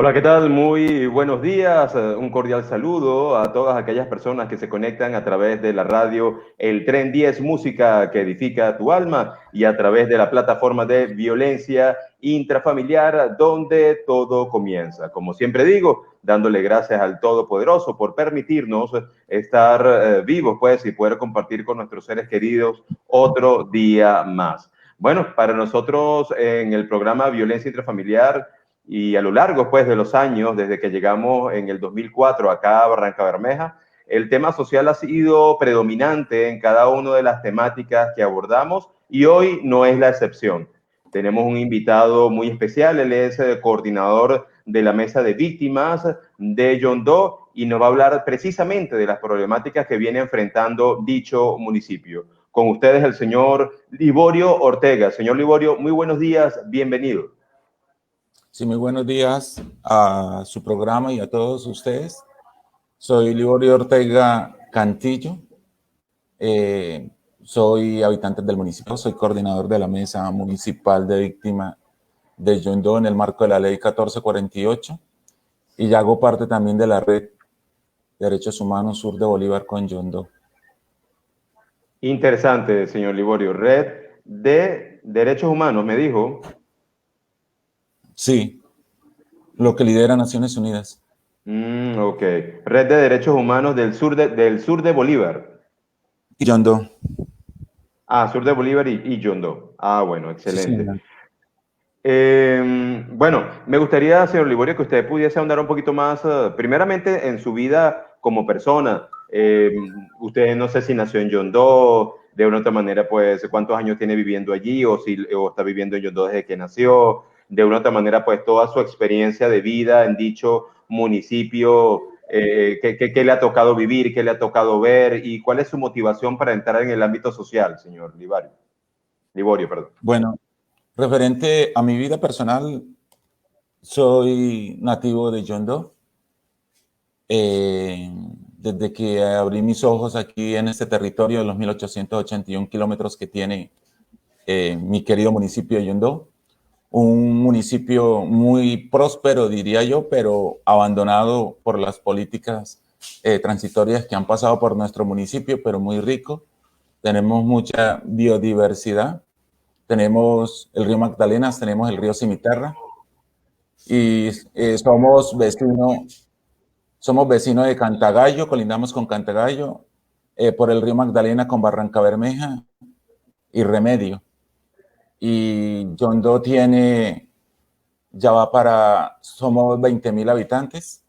Hola, ¿qué tal? Muy buenos días. Un cordial saludo a todas aquellas personas que se conectan a través de la radio El Tren 10 Música que edifica tu alma y a través de la plataforma de violencia intrafamiliar donde todo comienza. Como siempre digo, dándole gracias al Todopoderoso por permitirnos estar vivos, pues, y poder compartir con nuestros seres queridos otro día más. Bueno, para nosotros en el programa Violencia Intrafamiliar y a lo largo, pues, de los años, desde que llegamos en el 2004 acá a Barranca Bermeja, el tema social ha sido predominante en cada una de las temáticas que abordamos y hoy no es la excepción. Tenemos un invitado muy especial, él es coordinador de la mesa de víctimas de Yondó y nos va a hablar precisamente de las problemáticas que viene enfrentando dicho municipio. Con ustedes el señor Liborio Ortega. Señor Liborio, muy buenos días, bienvenido. Sí, muy buenos días a su programa y a todos ustedes. Soy Liborio Ortega Cantillo, soy habitante del municipio, soy coordinador de la Mesa Municipal de Víctimas de Yondó en el marco de la Ley 1448 y ya hago parte también de la Red de Derechos Humanos Sur de Bolívar con Yondó. Interesante, señor Liborio. Red de Derechos Humanos, me dijo. Sí, lo que lidera Naciones Unidas. Ok. Red de Derechos Humanos del sur de Bolívar. Y Yondó. Ah, sur de Bolívar y Yondó. Ah, bueno, Sí, excelente. señor. Bueno, me gustaría, señor Liborio, que usted pudiese ahondar un poquito más, primeramente, en su vida como persona. Usted no sé si nació en Yondó, de una u otra manera, pues, cuántos años tiene viviendo allí, o está viviendo en Yondó desde que nació. De una u otra manera, pues, toda su experiencia de vida en dicho municipio, qué le ha tocado vivir, qué le ha tocado ver, y cuál es su motivación para entrar en el ámbito social, señor Liborio, perdón. Bueno, referente a mi vida personal, soy nativo de Yondó. Desde que abrí mis ojos aquí en este territorio de los 1881 kilómetros que tiene mi querido municipio de Yondó, un municipio muy próspero, diría yo, pero abandonado por las políticas transitorias que han pasado por nuestro municipio, pero muy rico. Tenemos mucha biodiversidad, tenemos el río Magdalenas, tenemos el río Cimitarra y somos vecinos de Cantagallo, colindamos con Cantagallo, por el río Magdalena con Barranca Bermeja y Remedio. Y Yondó somos 20.000 habitantes,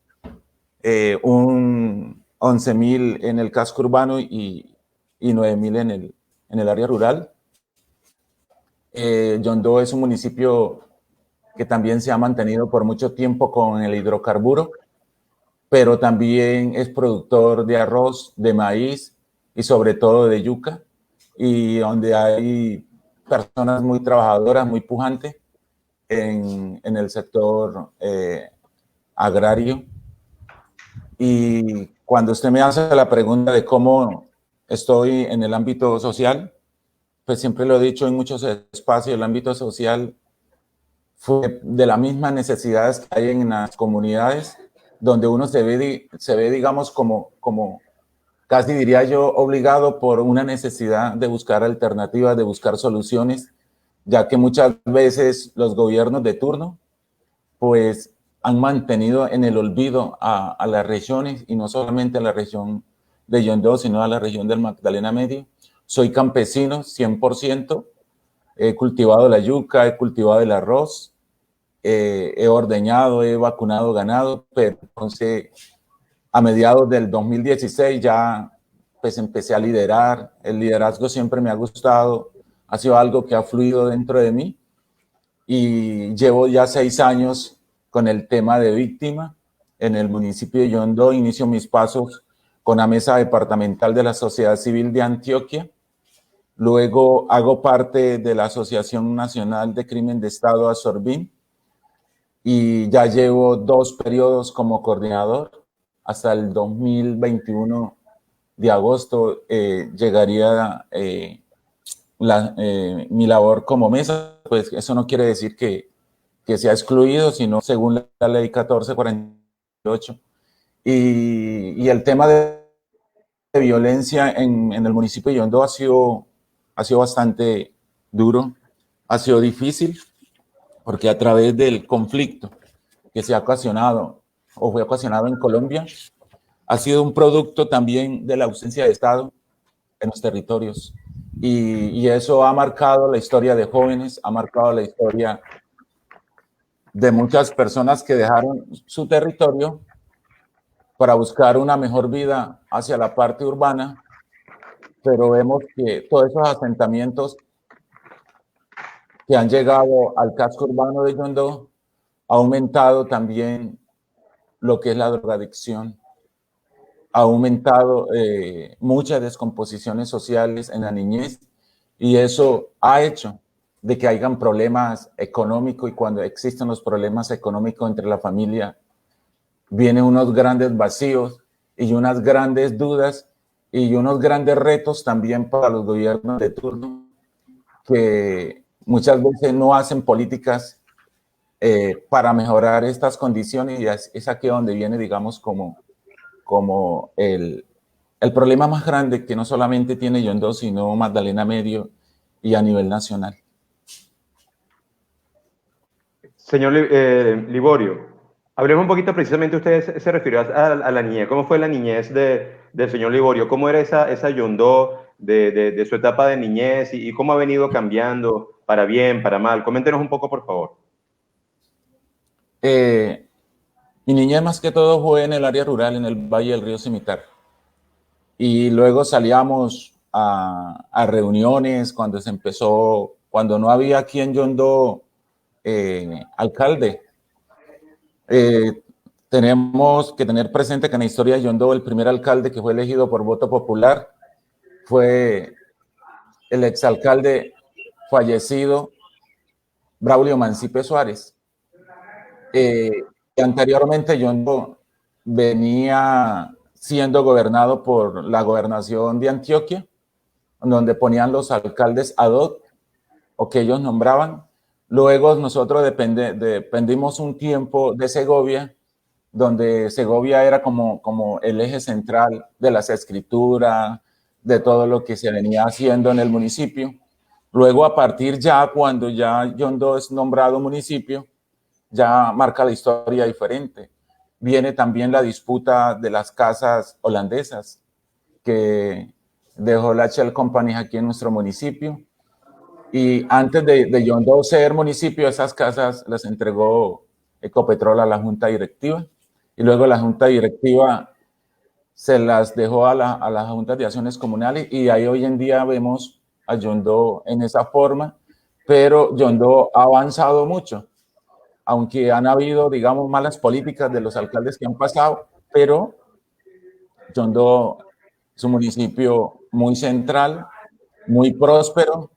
11.000 en el casco urbano y 9.000 en el área rural. Yondó es un municipio que también se ha mantenido por mucho tiempo con el hidrocarburo, pero también es productor de arroz, de maíz y sobre todo de yuca, y donde hay personas muy trabajadoras, muy pujantes en el sector agrario. Y cuando usted me hace la pregunta de cómo estoy en el ámbito social, pues siempre lo he dicho en muchos espacios, el ámbito social fue de las mismas necesidades que hay en las comunidades, donde uno se ve digamos, como casi diría yo, obligado por una necesidad de buscar alternativas, de buscar soluciones, ya que muchas veces los gobiernos de turno, pues, han mantenido en el olvido a las regiones, y no solamente a la región de Yondó, sino a la región del Magdalena Medio. Soy campesino, 100%, he cultivado la yuca, he cultivado el arroz, he ordeñado, he vacunado ganado, pero entonces a mediados del 2016 ya pues empecé a liderar. El liderazgo siempre me ha gustado, ha sido algo que ha fluido dentro de mí y llevo ya 6 años con el tema de víctima en el municipio de Yondó. Inicio mis pasos con la mesa departamental de la Sociedad Civil de Antioquia. Luego hago parte de la Asociación Nacional de Crimen de Estado, ASORBIN, y ya llevo 2 periodos como coordinador. Hasta el 2021 de agosto llegaría mi labor como mesa. Pues eso no quiere decir que que se ha excluido, sino según la ley 1448. Y el tema de violencia en el municipio de Yondó ha sido bastante duro, ha sido difícil, porque a través del conflicto que se ha ocasionado o fue ocasionado en Colombia, ha sido un producto también de la ausencia de Estado en los territorios. Y eso ha marcado la historia de jóvenes, ha marcado la historia de muchas personas que dejaron su territorio para buscar una mejor vida hacia la parte urbana, pero vemos que todos esos asentamientos que han llegado al casco urbano de Yondó ha aumentado también lo que es la drogadicción, ha aumentado muchas descomposiciones sociales en la niñez, y eso ha hecho de que hayan problemas económicos, y cuando existen los problemas económicos entre la familia, vienen unos grandes vacíos y unas grandes dudas y unos grandes retos también para los gobiernos de turno, que muchas veces no hacen políticas para mejorar estas condiciones, y es aquí donde viene, digamos, como el problema más grande que no solamente tiene Yondó, sino Magdalena Medio y a nivel nacional. Señor Liborio, hablemos un poquito, precisamente usted se refirió a la niñez. ¿Cómo fue la niñez del señor Liborio? ¿Cómo era esa Yondó de su etapa de niñez y cómo ha venido cambiando para bien, para mal? Coméntenos un poco, por favor. Mi niñez más que todo fue en el área rural, en el Valle del Río Cimitarra. Y luego salíamos a reuniones cuando se empezó, cuando no había aquí en Yondó alcalde. Tenemos que tener presente que en la historia de Yondó el primer alcalde que fue elegido por voto popular fue el exalcalde fallecido Braulio Mancipe Suárez. Anteriormente Yondó venía siendo gobernado por la gobernación de Antioquia, donde ponían los alcaldes ad hoc o que ellos nombraban. Luego nosotros dependimos un tiempo de Segovia, donde Segovia era como el eje central de las escrituras, de todo lo que se venía haciendo en el municipio. Luego, a partir ya, cuando ya Yondó es nombrado municipio, ya marca la historia diferente. Viene también la disputa de las casas holandesas que dejó la Shell Company aquí en nuestro municipio. Y antes de Yondó ser municipio, esas casas las entregó Ecopetrol a la junta directiva, y luego la junta directiva se las dejó a las juntas de acciones comunales, y ahí hoy en día vemos a Yondó en esa forma. Pero Yondó ha avanzado mucho, aunque han habido, digamos, malas políticas de los alcaldes que han pasado, pero Yondó es un municipio muy central, muy próspero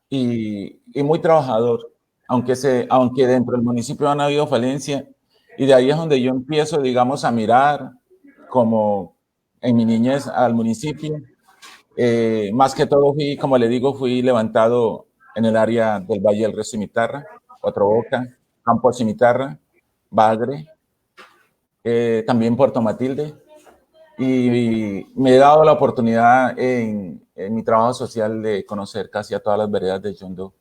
y muy trabajador, aunque dentro del municipio han habido falencias, y de ahí es donde yo empiezo, digamos, a mirar como en mi niñez al municipio. Más que todo como le digo, fui levantado en el área del Valle del Río Cimitarra, Cuatro Boca, Campo Cimitarra, Bagre, también Puerto Matilde, y me he dado la oportunidad en mi trabajo social de conocer casi a todas las veredas de Yondó.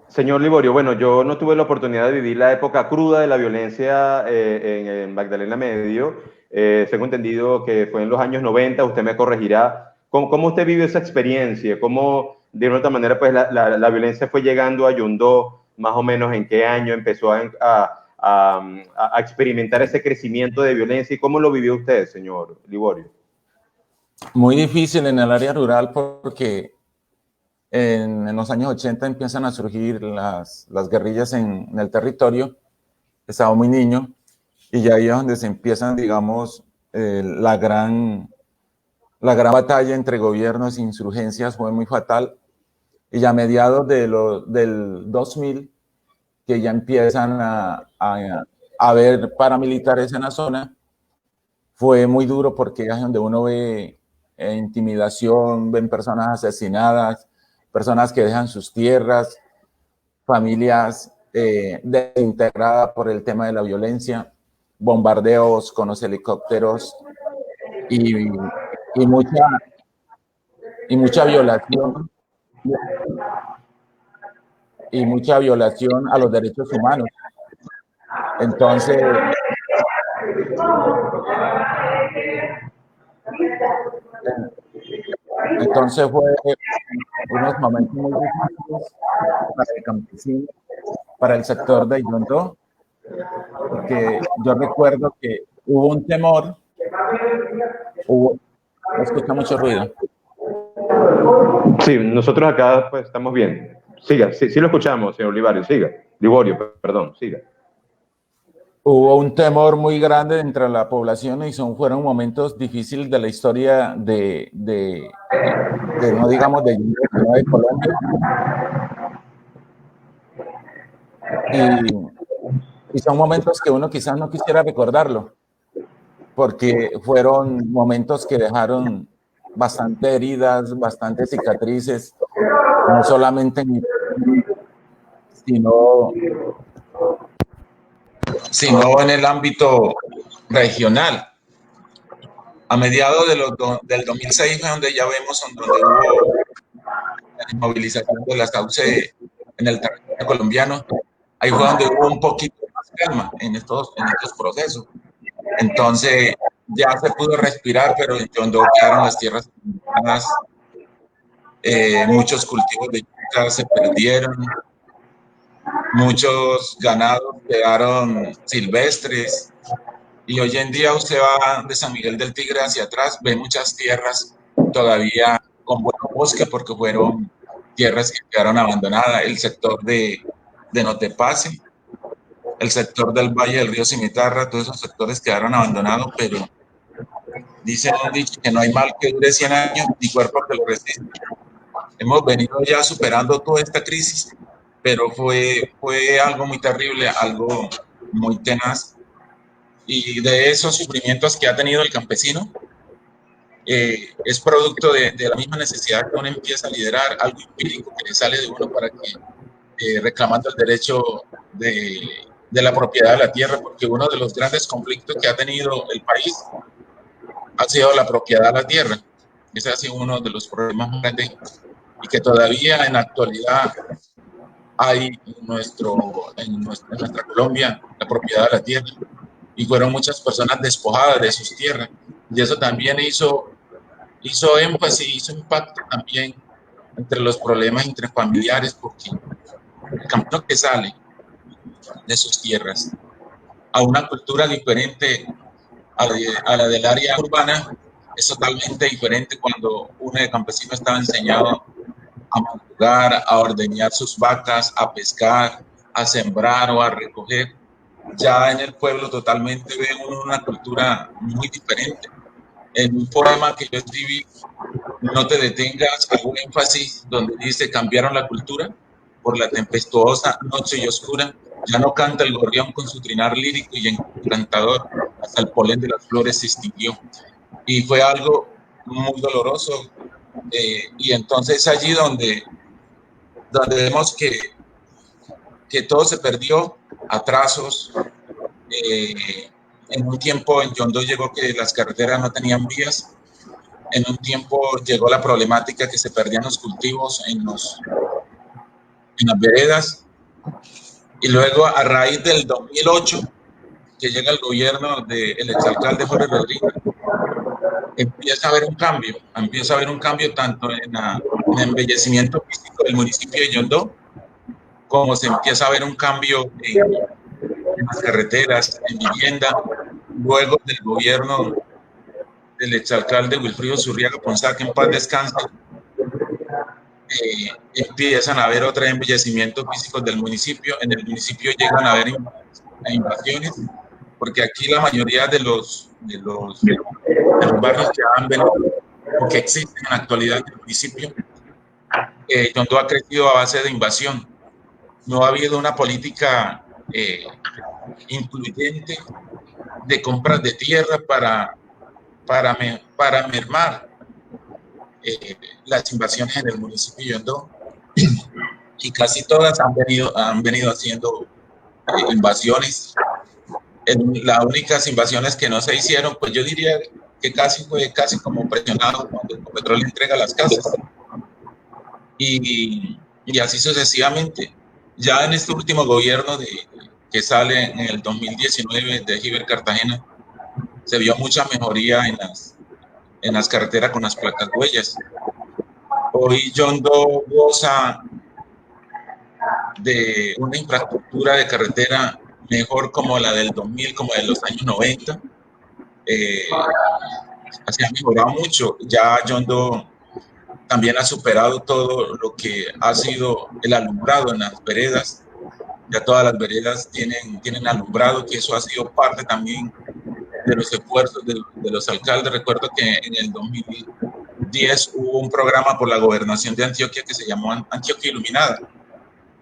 Señor Liborio, bueno, yo no tuve la oportunidad de vivir la época cruda de la violencia en Magdalena Medio. Tengo entendido que fue en los años 90, usted me corregirá. ¿Cómo usted vive esa experiencia? ¿Cómo, de una otra manera, pues la violencia fue llegando a Yondó? Más o menos en qué año empezó a experimentar ese crecimiento de violencia, y cómo lo vivió usted, señor Liborio. Muy difícil en el área rural, porque en los años 80 empiezan a surgir las guerrillas en el territorio. Estaba muy niño, y ya ahí es donde se empiezan, digamos, la gran batalla entre gobiernos e insurgencias fue muy fatal. Y ya a mediados del 2000, que ya empiezan a haber paramilitares en la zona, fue muy duro, porque es donde uno ve intimidación, ven personas asesinadas, personas que dejan sus tierras, familias desintegradas por el tema de la violencia, bombardeos con los helicópteros y mucha violación a los derechos humanos. Entonces fue unos momentos muy difíciles para el campesino, para el sector de Yondó, porque yo recuerdo que hubo un temor, escucha mucho ruido. Sí, nosotros acá pues estamos bien. Siga, sí lo escuchamos, señor Liborio, perdón, siga. Hubo un temor muy grande entre la población y fueron momentos difíciles de la historia de no digamos de Colombia. Y son momentos que uno quizás no quisiera recordarlo, porque fueron momentos que dejaron bastante heridas, bastantes cicatrices, no solamente en sino en el ámbito regional. A mediados del 2006 fue donde ya vemos donde hubo la movilización de la SAUCE en el territorio colombiano. Ahí fue donde hubo un poquito más calma en estos procesos. Entonces ya se pudo respirar, pero en Yondó quedaron las tierras abandonadas, muchos cultivos de yuca se perdieron, muchos ganados quedaron silvestres, y hoy en día usted va de San Miguel del Tigre hacia atrás, ve muchas tierras todavía con buen bosque porque fueron tierras que quedaron abandonadas. El sector de Notepase, el sector del Valle del Río Cimitarra, todos esos sectores quedaron abandonados, pero dice un dicho que no hay mal que dure 100 años ni cuerpo que lo resista. Hemos venido ya superando toda esta crisis, pero fue algo muy terrible, algo muy tenaz. Y de esos sufrimientos que ha tenido el campesino, es producto de la misma necesidad que uno empieza a liderar, algo empírico que le sale de uno para que reclamando el derecho de la propiedad de la tierra, porque uno de los grandes conflictos que ha tenido el país ha sido la propiedad de la tierra. Ese ha sido uno de los problemas más grandes y que todavía en la actualidad hay en nuestra Colombia, la propiedad de la tierra. Y fueron muchas personas despojadas de sus tierras. Y eso también hizo énfasis, hizo impacto también entre los problemas intrafamiliares, porque el campesino que sale de sus tierras a una cultura diferente a la del área urbana es totalmente diferente cuando uno de campesino estaba enseñado a madrugar, a ordeñar sus vacas, a pescar, a sembrar o a recoger. Ya en el pueblo totalmente ve uno una cultura muy diferente. En un poema que yo escribí, No te detengas, hago un énfasis donde dice: cambiaron la cultura por la tempestuosa noche y oscura. Ya no canta el gorrión con su trinar lírico y encantador, hasta el polen de las flores se extinguió. Y fue algo muy doloroso. Y entonces allí donde vemos que todo se perdió, atrasos. En un tiempo en Yondó llegó que las carreteras no tenían vías. En un tiempo llegó la problemática que se perdían los cultivos en las veredas. Y luego, a raíz del 2008, que llega el gobierno del exalcalde Jorge Rodríguez, empieza a haber un cambio tanto en el embellecimiento físico del municipio de Yondó, como se empieza a ver un cambio en las carreteras, en vivienda. Luego del gobierno del exalcalde Wilfrido Zurriaga Ponzá, que en paz descanse, empiezan a haber otros embellecimientos físicos del municipio. En el municipio llegan a haber invasiones, porque aquí la mayoría de los barrios que han venido o que existen en la actualidad en el municipio, Yondó ha crecido a base de invasión. No ha habido una política incluyente de compras de tierra para mermar las invasiones en el municipio de Yondó. y casi todas han venido haciendo invasiones. Las únicas invasiones que no se hicieron, pues yo diría que fue casi como presionado cuando Ecopetrol entrega las casas. Y así sucesivamente. Ya en este último gobierno que sale en el 2019 de Giver Cartagena, se vio mucha mejoría en las carreteras con las placas huellas. Hoy Yondó goza de una infraestructura de carretera mejor como la del 2000, como de los años 90. Se ha mejorado mucho. Ya Yondó también ha superado todo lo que ha sido el alumbrado en las veredas. Ya todas las veredas tienen alumbrado, que eso ha sido parte también de los esfuerzos de los alcaldes. Recuerdo que en el 2010 hubo un programa por la gobernación de Antioquia que se llamó Antioquia Iluminada.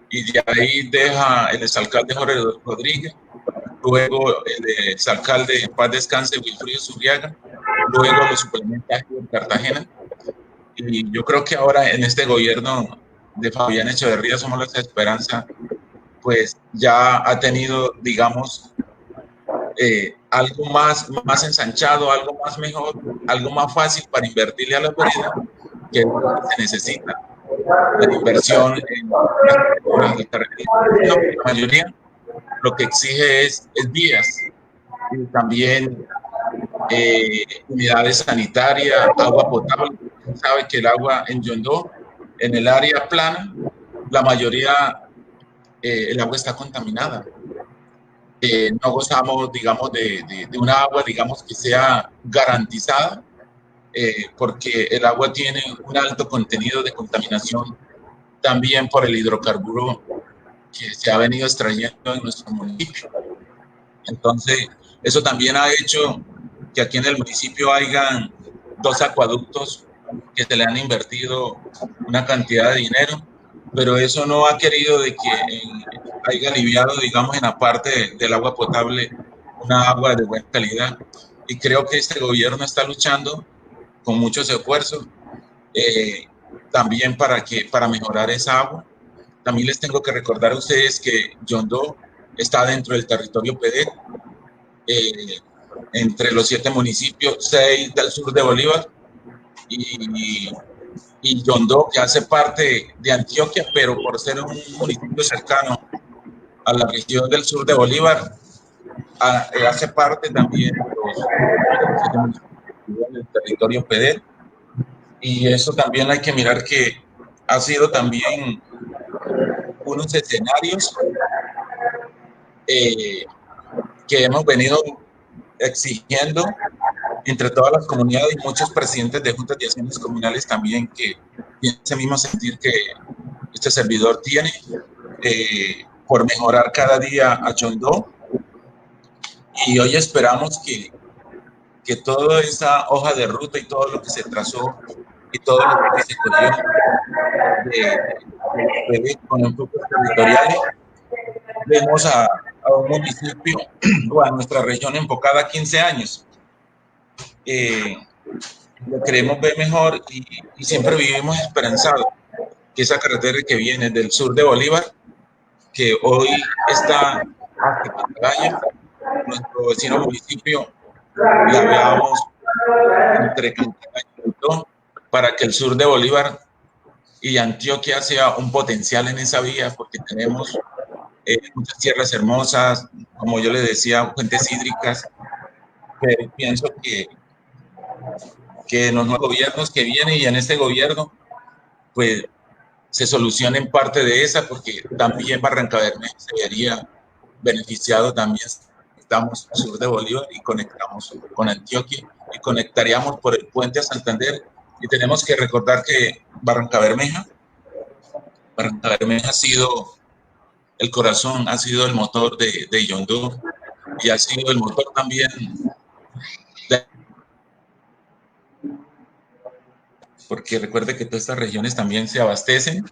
Y de ahí deja el exalcalde Jorge Rodríguez, luego el exalcalde en paz descanse Wilfrido Zurriaga, luego lo suplementa en Cartagena. Y yo creo que ahora en este gobierno de Fabián Echeverría, Somos la Esperanza, pues ya ha tenido, digamos, algo más ensanchado, algo más mejor, algo más fácil para invertirle a la veredas, que es lo que se necesita. La inversión en las carreteras, la mayoría lo que exige es vías y también unidades sanitarias, agua potable. Usted sabe que el agua en Yondó, en el área plana, la mayoría, el agua está contaminada. No gozamos, digamos, de una agua, digamos, que sea garantizada, porque el agua tiene un alto contenido de contaminación también por el hidrocarburo que se ha venido extrayendo en nuestro municipio. Entonces, eso también ha hecho que aquí en el municipio hayan 2 acueductos que se le han invertido una cantidad de dinero, pero eso no ha querido de que haya aliviado, digamos, en la parte del agua potable, una agua de buena calidad. Y creo que este gobierno está luchando con muchos esfuerzos también para mejorar esa agua. También les tengo que recordar a ustedes que Yondó está dentro del territorio PEDET, entre los 7 municipios, 6 del sur de Bolívar y Yondó, que hace parte de Antioquia, pero por ser un municipio cercano a la región del sur de Bolívar, hace parte también de los 7 municipios del territorio PEDET. Y eso también hay que mirar que ha sido también unos escenarios que hemos venido exigiendo entre todas las comunidades y muchos presidentes de juntas de acciones comunales también que tienen ese mismo sentir que este servidor tiene por mejorar cada día a Yondó. Y hoy esperamos que toda esa hoja de ruta y todo lo que se trazó y todo lo que se cogió con enfoques territoriales, vemos a un municipio o a nuestra región enfocada a 15 años. Lo queremos ver mejor y siempre vivimos esperanzados que esa carretera que viene del sur de Bolívar, que hoy está hasta Cantagaya, nuestro vecino municipio, la veamos entre Cantagaya y Yondó, para que el sur de Bolívar y Antioquia sea un potencial en esa vía, porque tenemos muchas tierras hermosas, como yo les decía, fuentes hídricas, pero pienso que en los nuevos gobiernos que vienen y en este gobierno, pues se solucionen parte de esa, porque también Barrancabermeja se vería beneficiado también. Estamos al sur de Bolívar y conectamos con Antioquia y conectaríamos por el puente a Santander. Y tenemos que recordar que Barrancabermeja ha sido el corazón, ha sido el motor de Yondó y ha sido el motor también porque recuerde que todas estas regiones también se abastecen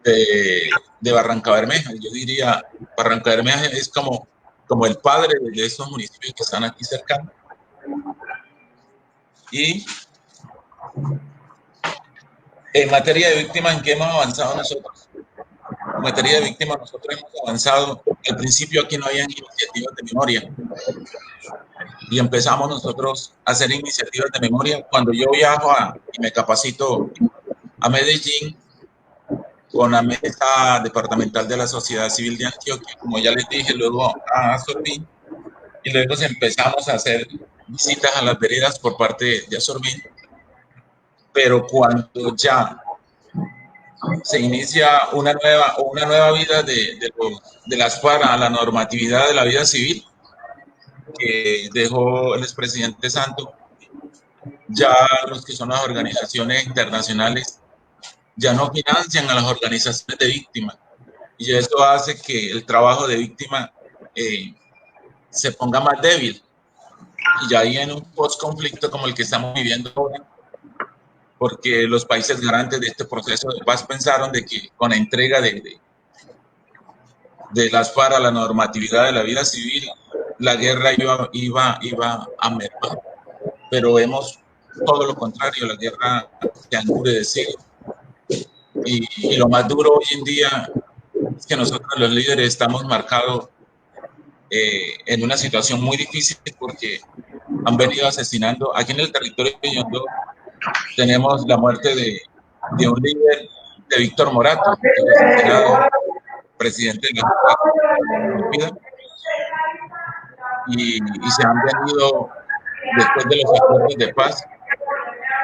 de Barrancabermeja. Yo diría, Barrancabermeja es como el padre de estos municipios que están aquí cercanos. Y en materia de víctimas, ¿en qué hemos avanzado nosotros? En materia de víctimas, nosotros hemos avanzado. Al principio aquí no había iniciativas de memoria y empezamos nosotros a hacer iniciativas de memoria. Cuando yo viajo y me capacito a Medellín con la mesa departamental de la Sociedad Civil de Antioquia, como ya les dije, luego a Asorbín, y luego empezamos a hacer visitas a las veredas por parte de Asorbín. Pero cuando ya se inicia una nueva vida de las FARC a la normatividad de la vida civil que dejó el expresidente Santos, ya los que son las organizaciones internacionales ya no financian a las organizaciones de víctimas, y eso hace que el trabajo de víctima se ponga más débil, y ya ahí en un post-conflicto como el que estamos viviendo ahora, porque los países garantes de este proceso de paz pensaron de que con la entrega de las FARC a la normatividad de la vida civil, la guerra iba a mermar, pero vemos todo lo contrario, la guerra se ha endurecido, y lo más duro hoy en día es que nosotros los líderes estamos marcados en una situación muy difícil porque han venido asesinando. Aquí en el territorio de Yondó tenemos la muerte de un líder, de Víctor Morato, asesinado, presidente de la República, y se han venido, después de los acuerdos de paz,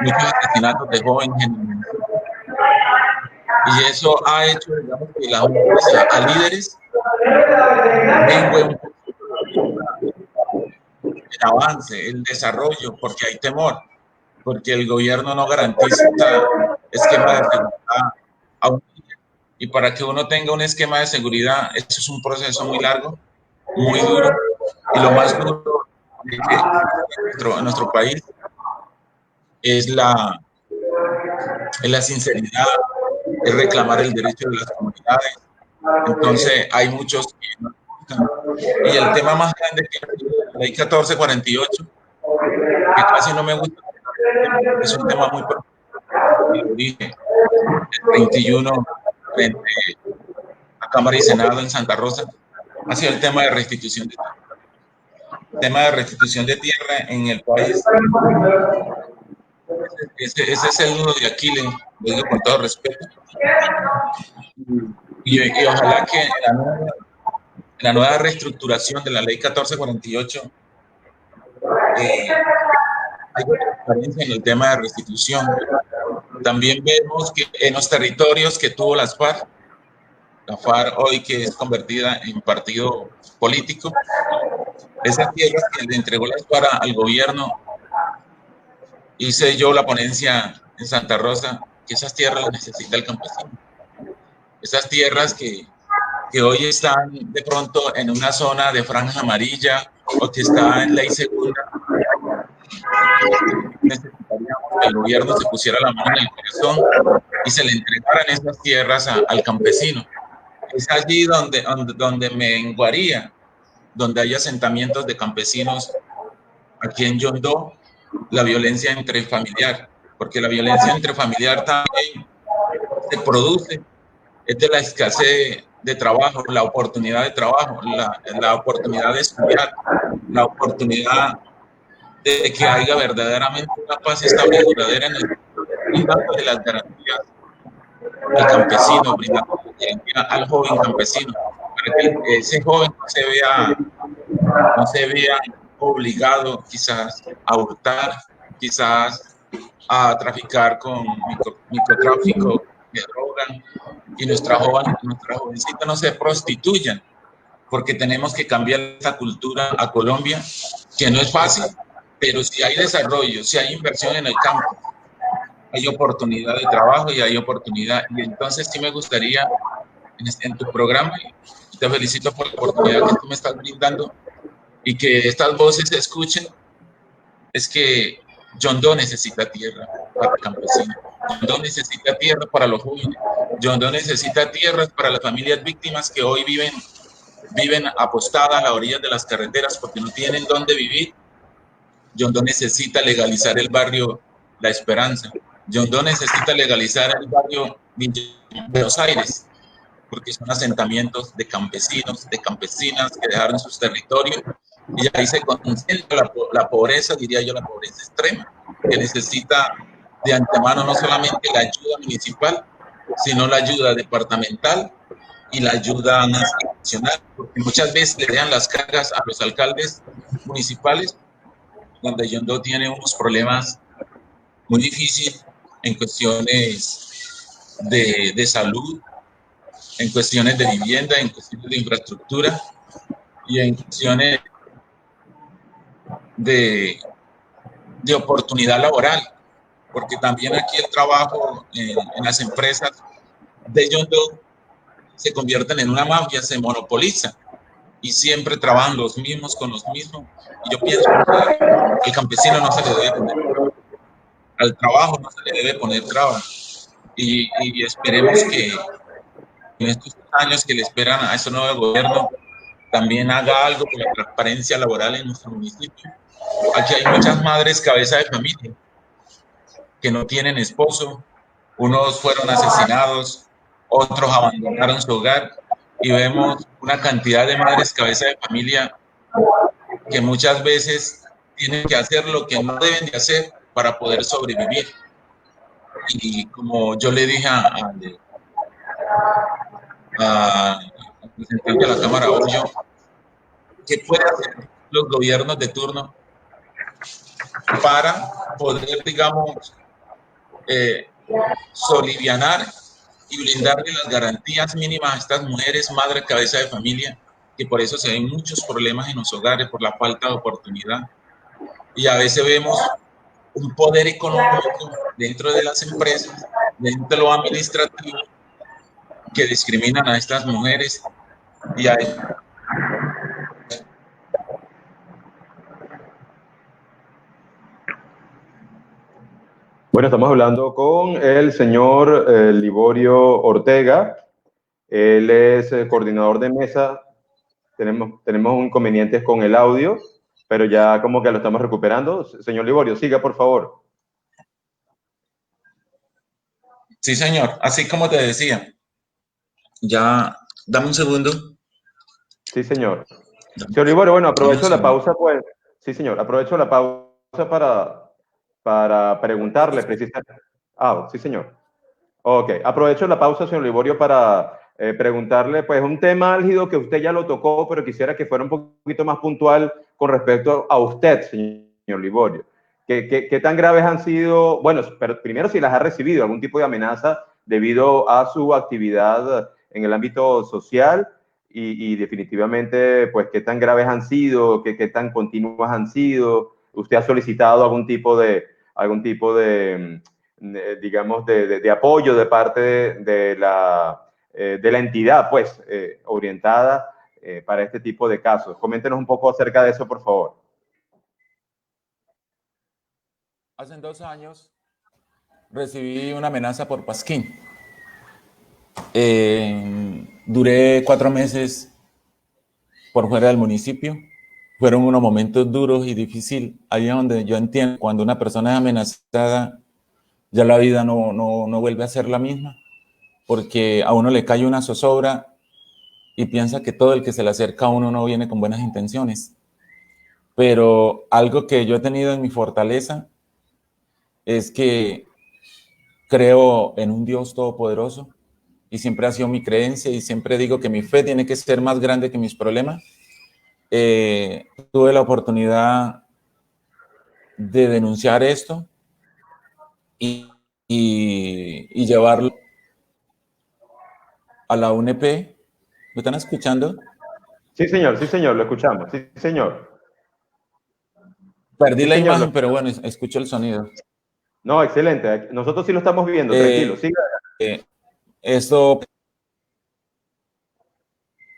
muchos asesinatos de jóvenes, y eso ha hecho, digamos, que la justicia a líderes mengue el avance, el desarrollo, porque hay temor, porque el gobierno no garantiza esquema de seguridad a un líder. Y para que uno tenga un esquema de seguridad, eso es un proceso muy largo, muy duro, y lo más duro de nuestro país es la sinceridad, es reclamar el derecho de las comunidades. Entonces hay muchos que no buscan. Y el tema más grande que la ley 1448, que casi no me gusta, es un tema muy profundo. Lo dije, el 21 frente a Cámara y Senado en Santa Rosa, ha sido el tema de restitución de tierra. El tema de restitución de tierra en el país, ese es el nudo de Aquiles, lo digo con todo respeto. Y ojalá que en la nueva reestructuración de la ley 1448 hay transparencia en el tema de restitución. También vemos que en los territorios que tuvo la FARC hoy que es convertida en partido político, esas tierras que le entregó la FARC al gobierno, hice yo la ponencia en Santa Rosa, que esas tierras las necesita el campesino. Esas tierras que hoy están de pronto en una zona de franja amarilla o que está en ley segunda, necesitaríamos que el gobierno se pusiera la mano en el corazón y se le entregaran esas tierras al campesino. Es allí donde me enguaría, donde hay asentamientos de campesinos aquí en Yondó, la violencia intrafamiliar, porque la violencia intrafamiliar también se produce, es de la escasez de trabajo, la oportunidad de trabajo, la oportunidad de estudiar, la oportunidad de que haya verdaderamente una paz estable y duradera en el brindando de las garantías al campesino, brindando garantías al joven campesino, para que ese joven no se vea obligado quizás a hurtar, quizás a traficar con microtráfico de droga, y nuestra jovencita no se prostituyan, porque tenemos que cambiar esta cultura a Colombia, que no es fácil, pero si hay desarrollo, si hay inversión en el campo, hay oportunidad de trabajo y hay oportunidad. Y entonces sí me gustaría en tu programa, y te felicito por la oportunidad que tú me estás brindando y que estas voces se escuchen, es que Yondó necesita tierra para el campesino, Yondó necesita tierra para los jóvenes, Yondó necesita tierras para las familias víctimas que hoy viven apostadas a las orillas de las carreteras porque no tienen dónde vivir. Yondó necesita legalizar el barrio La Esperanza, Yondó necesita legalizar el barrio Buenos Aires, porque son asentamientos de campesinos, de campesinas que dejaron sus territorios y ahí se concentra la pobreza, diría yo, la pobreza extrema, que necesita de antemano no solamente la ayuda municipal, sino la ayuda departamental y la ayuda nacional, porque muchas veces le dejan las cargas a los alcaldes municipales, donde Yondó tiene unos problemas muy difíciles en cuestiones de salud, en cuestiones de vivienda, en cuestiones de infraestructura y en cuestiones de oportunidad laboral, porque también aquí el trabajo en las empresas de Yondó se convierten en una mafia, se monopoliza y siempre trabajan los mismos con los mismos. Y yo pienso que al campesino no se le debe poner, al trabajo no se le debe poner trabas. Y esperemos que en estos años que le esperan a ese nuevo gobierno también haga algo por la transparencia laboral en nuestro municipio. Aquí hay muchas madres cabeza de familia que no tienen esposo, unos fueron asesinados, otros abandonaron su hogar y vemos una cantidad de madres cabeza de familia que muchas veces tienen que hacer lo que no deben de hacer para poder sobrevivir. Y como yo le dije al representante de la Cámara Hoyo, ¿qué pueden hacer los gobiernos de turno para poder, digamos, solivianar y brindarle las garantías mínimas a estas mujeres, madres, cabeza de familia, que por eso se ven muchos problemas en los hogares por la falta de oportunidad? Y a veces vemos un poder económico dentro de las empresas, dentro de lo administrativo, que discriminan a estas mujeres y a Bueno, estamos hablando con el señor Liborio Ortega. Él es el coordinador de mesa. Tenemos inconvenientes con el audio, pero ya como que lo estamos recuperando. Señor Liborio, siga, por favor. Sí, señor. Así como te decía. Ya, dame un segundo. Sí, señor. Señor Liborio, bueno, aprovecho la pausa, pues. Sí, señor. Aprovecho la pausa para preguntarle precisamente. Ah, sí, señor. Ok, aprovecho la pausa, señor Liborio, para preguntarle, pues, un tema álgido que usted ya lo tocó, pero quisiera que fuera un poquito más puntual con respecto a usted, señor Liborio. ¿Qué tan graves han sido? Bueno, pero primero, si las ha recibido algún tipo de amenaza debido a su actividad en el ámbito social y definitivamente, pues, qué tan graves han sido, qué tan continuas han sido. ¿Usted ha solicitado algún tipo de digamos, de apoyo de parte de la entidad, pues, orientada para este tipo de casos? Coméntenos un poco acerca de eso, por favor. Hace 2 años recibí una amenaza por Pasquín. Duré 4 meses por fuera del municipio. Fueron unos momentos duros y difíciles. Ahí es donde yo entiendo, cuando una persona es amenazada, ya la vida no vuelve a ser la misma, porque a uno le cae una zozobra y piensa que todo el que se le acerca a uno no viene con buenas intenciones. Pero algo que yo he tenido en mi fortaleza es que creo en un Dios todopoderoso y siempre ha sido mi creencia y siempre digo que mi fe tiene que ser más grande que mis problemas. Tuve la oportunidad de denunciar esto y llevarlo a la UNP. ¿Me están escuchando? Sí, señor, lo escuchamos. Sí, señor. Perdí Sí, la señor, imagen, pero bueno, escucho el sonido. No, excelente. Nosotros sí lo estamos viendo, tranquilo. Siga. Esto,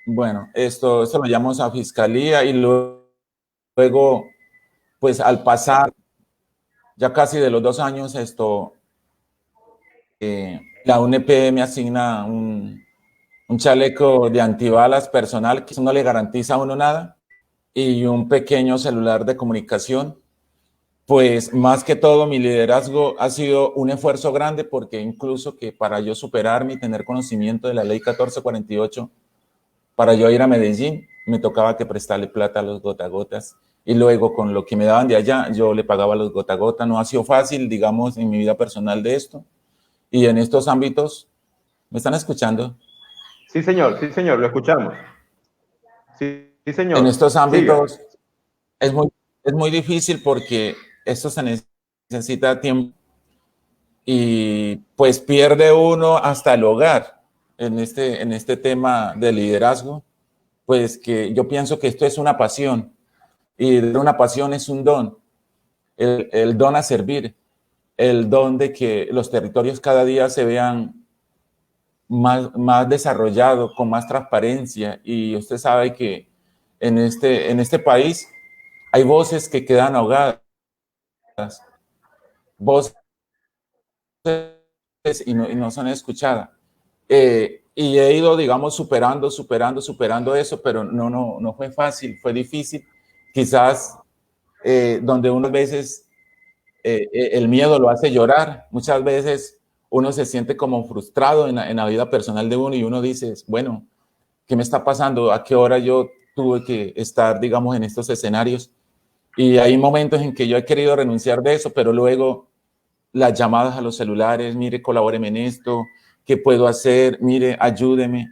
bueno, esto lo llamamos a fiscalía y luego, pues al pasar ya casi de los 2 años, la UNP me asigna un chaleco de antibalas personal que no le garantiza a uno nada y un pequeño celular de comunicación Pues más que todo mi liderazgo ha sido un esfuerzo grande porque incluso que para yo superarme y tener conocimiento de la ley 1448, para yo ir a Medellín, me tocaba que prestarle plata a los gotagotas y luego con lo que me daban de allá, yo le pagaba a los gotagotas. No ha sido fácil, digamos, en mi vida personal de esto. Y en estos ámbitos, ¿me están escuchando? Sí, señor, lo escuchamos. Sí, sí, En señor. estos Siga. ámbitos es muy difícil porque esto se necesita tiempo y pues pierde uno hasta el hogar en este tema de liderazgo, pues que yo pienso que esto es una pasión y una pasión es un don, el don a servir, el don de que los territorios cada día se vean más desarrollados, con más transparencia y usted sabe que en este país hay voces que quedan ahogadas, voces y no son escuchadas. Y he ido, digamos, superando eso, pero no fue fácil, fue difícil. Quizás donde unas veces el miedo lo hace llorar, muchas veces uno se siente como frustrado en la vida personal de uno y uno dice, bueno, ¿qué me está pasando? ¿A qué hora yo tuve que estar, digamos, en estos escenarios? Y hay momentos en que yo he querido renunciar de eso, pero luego las llamadas a los celulares, mire, colabóreme en esto, ¿qué puedo hacer? Mire, ayúdeme.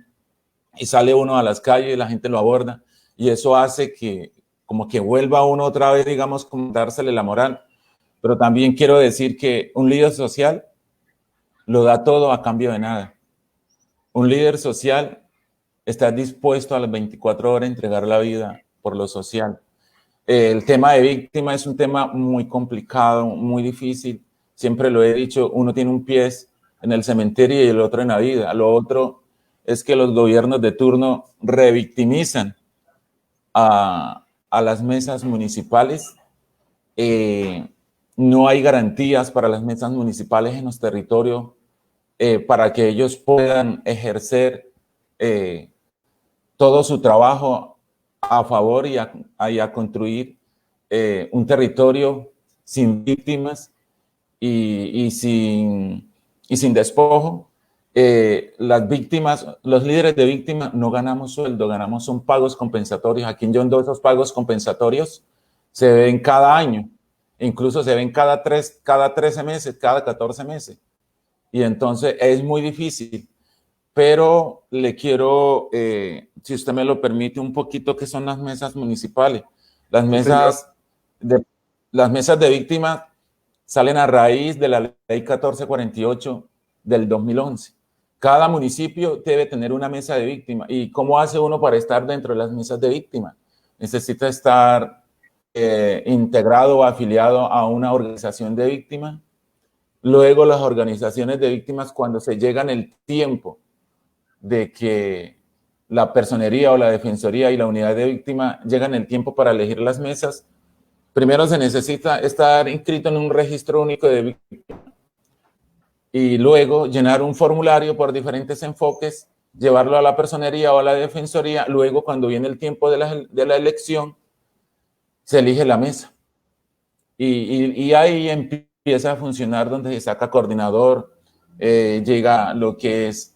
Y sale uno a las calles y la gente lo aborda. Y eso hace que como que vuelva uno otra vez, digamos, como dársele la moral. Pero también quiero decir que un líder social lo da todo a cambio de nada. Un líder social está dispuesto a las 24 horas a entregar la vida por lo social. El tema de víctima es un tema muy complicado, muy difícil. Siempre lo he dicho, uno tiene un pie en el cementerio y el otro en la vida. Lo otro es que los gobiernos de turno revictimizan a las mesas municipales. No hay garantías para las mesas municipales en los territorios para que ellos puedan ejercer todo su trabajo a favor y a construir un territorio sin víctimas y sin despojo. Las víctimas, los líderes de víctimas no ganamos sueldo, son pagos compensatorios. Aquí en Yondó esos pagos compensatorios se ven cada año, incluso se ven cada 13 meses, cada 14 meses. Y entonces es muy difícil. Pero le quiero, si usted me lo permite, un poquito qué son las mesas municipales. Las mesas de víctimas salen a raíz de la ley 1448 del 2011. Cada municipio debe tener una mesa de víctimas. ¿Y cómo hace uno para estar dentro de las mesas de víctimas? Necesita estar integrado o afiliado a una organización de víctimas. Luego las organizaciones de víctimas, cuando se llega en el tiempo de que la personería o la defensoría y la unidad de víctima llegan el tiempo para elegir las mesas, primero se necesita estar inscrito en un registro único de víctimas y luego llenar un formulario por diferentes enfoques, llevarlo a la personería o a la defensoría. Luego, cuando viene el tiempo de la elección, se elige la mesa y ahí empieza a funcionar donde se saca coordinador, llega lo que es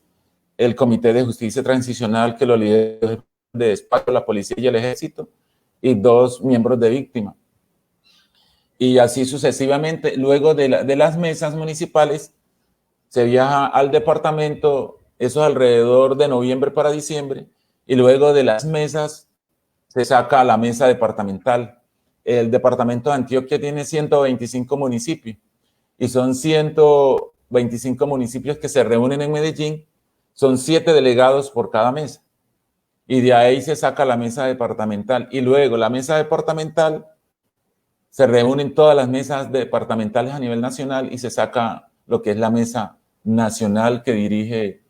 el Comité de Justicia Transicional, que lo lidera de despacho la policía y el ejército, y 2 miembros de víctima. Y así sucesivamente. Luego de las mesas municipales, se viaja al departamento, eso es alrededor de noviembre para diciembre, y luego de las mesas se saca a la mesa departamental. El departamento de Antioquia tiene 125 municipios, y son 125 municipios que se reúnen en Medellín. Son 7 delegados por cada mesa. Y de ahí se saca la mesa departamental. Y luego la mesa departamental, se reúnen todas las mesas departamentales a nivel nacional y se saca lo que es la mesa nacional que dirige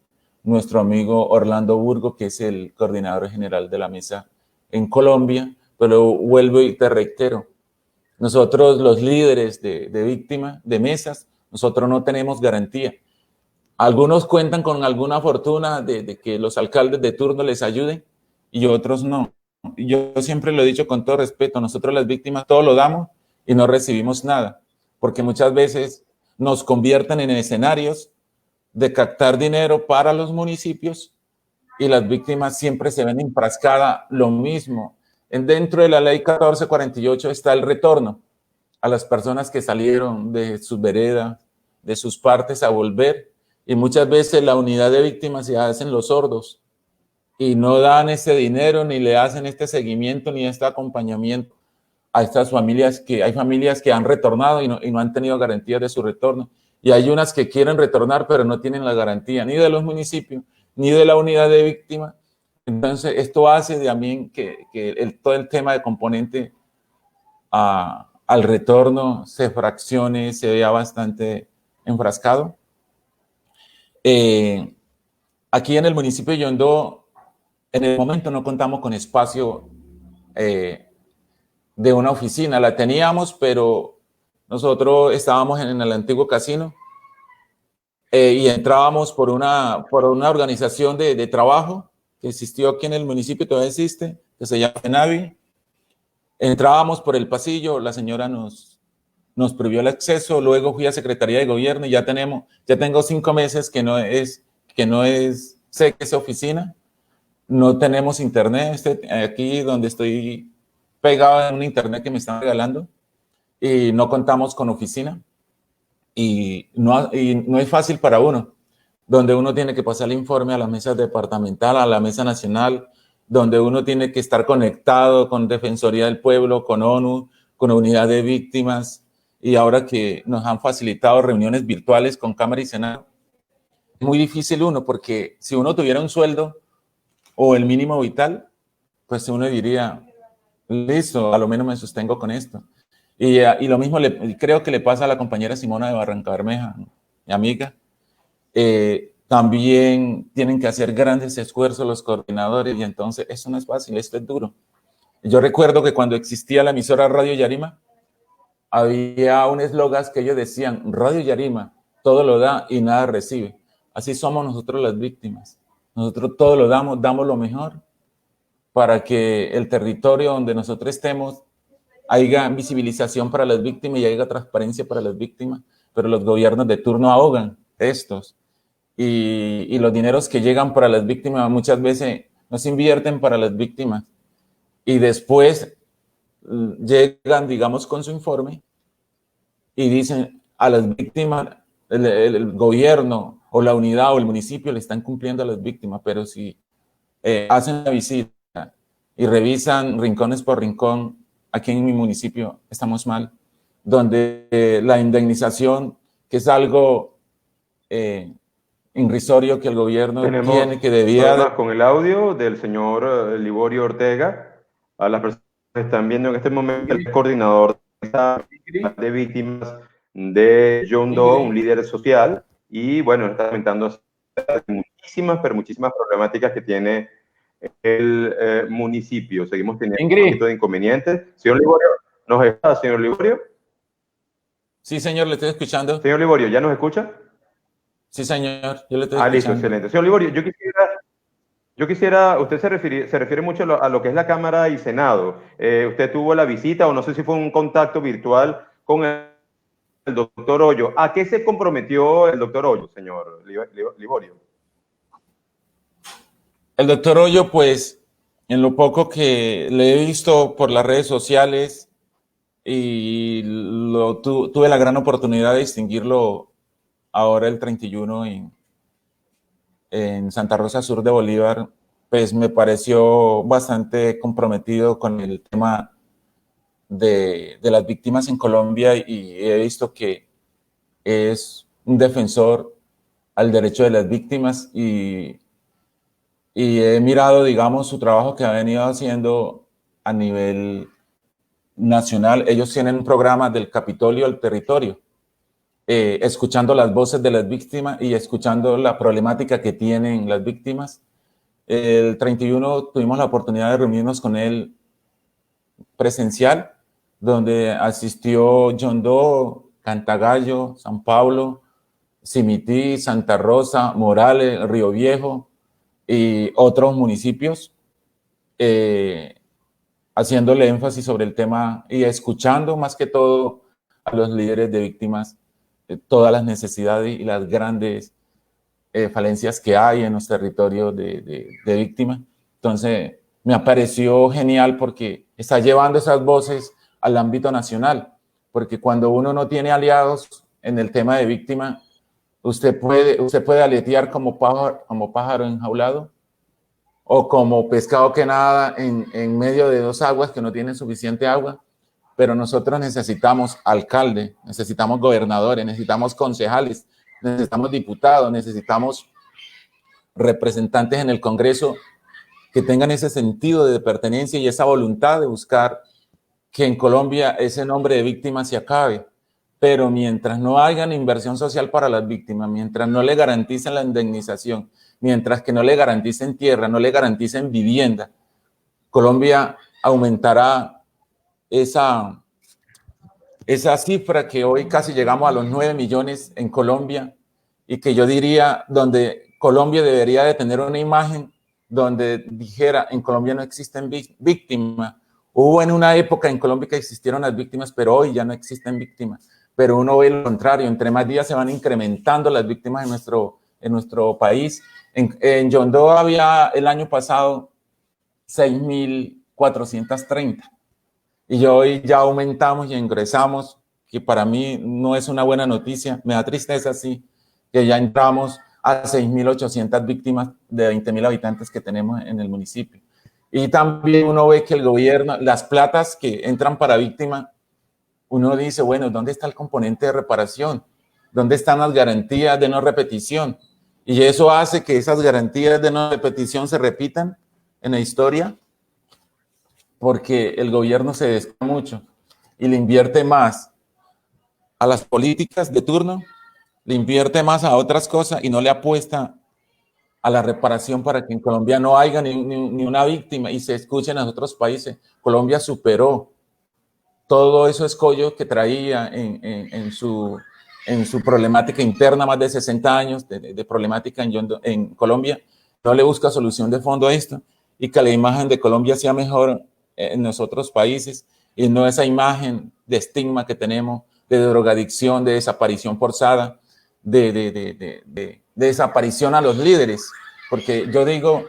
nuestro amigo Orlando Burgo, que es el coordinador general de la mesa en Colombia. Pero vuelvo y te reitero, nosotros los líderes de víctimas, de mesas, nosotros no tenemos garantía. Algunos cuentan con alguna fortuna de que los alcaldes de turno les ayuden y otros no. Yo siempre lo he dicho con todo respeto, nosotros las víctimas todo lo damos y no recibimos nada, porque muchas veces nos convierten en escenarios de captar dinero para los municipios y las víctimas siempre se ven enfrascadas lo mismo. Dentro de la ley 1448 está el retorno a las personas que salieron de sus veredas, de sus partes a volver, y muchas veces la unidad de víctimas se hacen los sordos y no dan ese dinero, ni le hacen este seguimiento, ni este acompañamiento a estas familias, que hay familias que han retornado y no han tenido garantías de su retorno, y hay unas que quieren retornar pero no tienen la garantía ni de los municipios ni de la unidad de víctimas. Entonces esto hace también que todo el tema de componente al retorno se fraccione, se vea bastante enfrascado. Aquí en el municipio de Yondó, en el momento no contamos con espacio de una oficina. La teníamos, pero nosotros estábamos en el antiguo casino y entrábamos por una organización de trabajo que existió aquí en el municipio, todavía existe, que se llama FENAVI. Entrábamos por el pasillo, la señora nos prohibió el acceso, luego fui a Secretaría de Gobierno y ya tengo 5 meses que no es sé que es oficina, no tenemos internet, aquí donde estoy pegado en un internet que me están regalando y no contamos con oficina y no es fácil para uno, donde uno tiene que pasar el informe a la mesa departamental, a la mesa nacional, donde uno tiene que estar conectado con Defensoría del Pueblo, con ONU, con Unidad de Víctimas, y ahora que nos han facilitado reuniones virtuales con Cámara y Senado, es muy difícil uno, porque si uno tuviera un sueldo o el mínimo vital, pues uno diría, listo, a lo menos me sostengo con esto. Y lo mismo creo que le pasa a la compañera Simona de Barranca Bermeja, mi amiga. También tienen que hacer grandes esfuerzos los coordinadores y entonces eso no es fácil, esto es duro. Yo recuerdo que cuando existía la emisora Radio Yarima, había un eslogan que ellos decían, Radio Yarima, todo lo da y nada recibe. Así somos nosotros las víctimas. Nosotros todo lo damos lo mejor para que el territorio donde nosotros estemos haya visibilización para las víctimas y haya transparencia para las víctimas, pero los gobiernos de turno ahogan estos. Y los dineros que llegan para las víctimas muchas veces no se invierten para las víctimas. Y después llegan, digamos, con su informe y dicen a las víctimas, el gobierno o la unidad o el municipio le están cumpliendo a las víctimas, pero si hacen la visita y revisan rincones por rincón, aquí en mi municipio estamos mal, donde la indemnización, que es algo irrisorio que el gobierno tiene, que debía... Con el audio del señor Liborio Ortega, a las personas que están viendo en este momento, el coordinador de víctimas de Yondó, un líder social, y bueno, está comentando muchísimas problemáticas que tiene el municipio. Seguimos teniendo un poquito de inconvenientes. Señor Liborio, ¿nos está, señor Liborio? Sí, señor, le estoy escuchando. Señor Liborio, ¿ya nos escucha? Sí, señor, yo le estoy escuchando. Listo, excelente. Señor Liborio, yo quisiera, usted se refiere mucho a lo que es la Cámara y Senado. Usted tuvo la visita, o no sé si fue un contacto virtual con el doctor Hoyo. ¿A qué se comprometió el doctor Hoyo, señor Liborio? El doctor Hoyo, pues, en lo poco que le he visto por las redes sociales y tuve la gran oportunidad de distinguirlo ahora el 31 en Santa Rosa Sur de Bolívar, pues me pareció bastante comprometido con el tema de las víctimas en Colombia y he visto que es un defensor al derecho de las víctimas y he mirado, digamos, su trabajo que ha venido haciendo a nivel nacional. Ellos tienen un programa del Capitolio al territorio, escuchando las voces de las víctimas y escuchando la problemática que tienen las víctimas. El 31 tuvimos la oportunidad de reunirnos con él presencial, donde asistió Yondó, Cantagallo, San Pablo, Simití, Santa Rosa, Morales, Río Viejo y otros municipios. haciéndole énfasis sobre el tema y escuchando más que todo a los líderes de víctimas, todas las necesidades y las grandes falencias que hay en los territorios de víctimas. Entonces, me pareció genial porque está llevando esas voces al ámbito nacional, porque cuando uno no tiene aliados en el tema de víctima, usted puede aletear como pájaro enjaulado o como pescado que nada en medio de dos aguas que no tienen suficiente agua, pero nosotros necesitamos alcalde, necesitamos gobernadores, necesitamos concejales, necesitamos diputados, necesitamos representantes en el Congreso que tengan ese sentido de pertenencia y esa voluntad de buscar que en Colombia ese nombre de víctima se acabe. Pero mientras no hagan inversión social para las víctimas, mientras no le garanticen la indemnización, mientras que no le garanticen tierra, no le garanticen vivienda, Colombia aumentará esa cifra que hoy casi llegamos a los 9 millones en Colombia y que yo diría donde Colombia debería de tener una imagen donde dijera en Colombia no existen víctimas. Hubo en una época en Colombia que existieron las víctimas, pero hoy ya no existen víctimas. Pero uno ve lo contrario, entre más días se van incrementando las víctimas en nuestro país. En Yondó había el año pasado 6.430 y hoy ya aumentamos y ingresamos, que para mí no es una buena noticia, me da tristeza, sí, que ya entramos a 6.800 víctimas de 20.000 habitantes que tenemos en el municipio. Y también uno ve que el gobierno, las platas que entran para víctimas, uno dice, bueno, ¿dónde está el componente de reparación? ¿Dónde están las garantías de no repetición? Y eso hace que esas garantías de no repetición se repitan en la historia porque el gobierno se descuida mucho y le invierte más a las políticas de turno, le invierte más a otras cosas y no le apuesta a la reparación para que en Colombia no haya ni una víctima y se escuche en los otros países. Colombia superó todo eso escollo que traía en su problemática interna, más de 60 años de problemática en Colombia, no le busca solución de fondo a esto y que la imagen de Colombia sea mejor en los otros países y no esa imagen de estigma que tenemos de drogadicción, de desaparición forzada, de desaparición a los líderes, porque yo digo,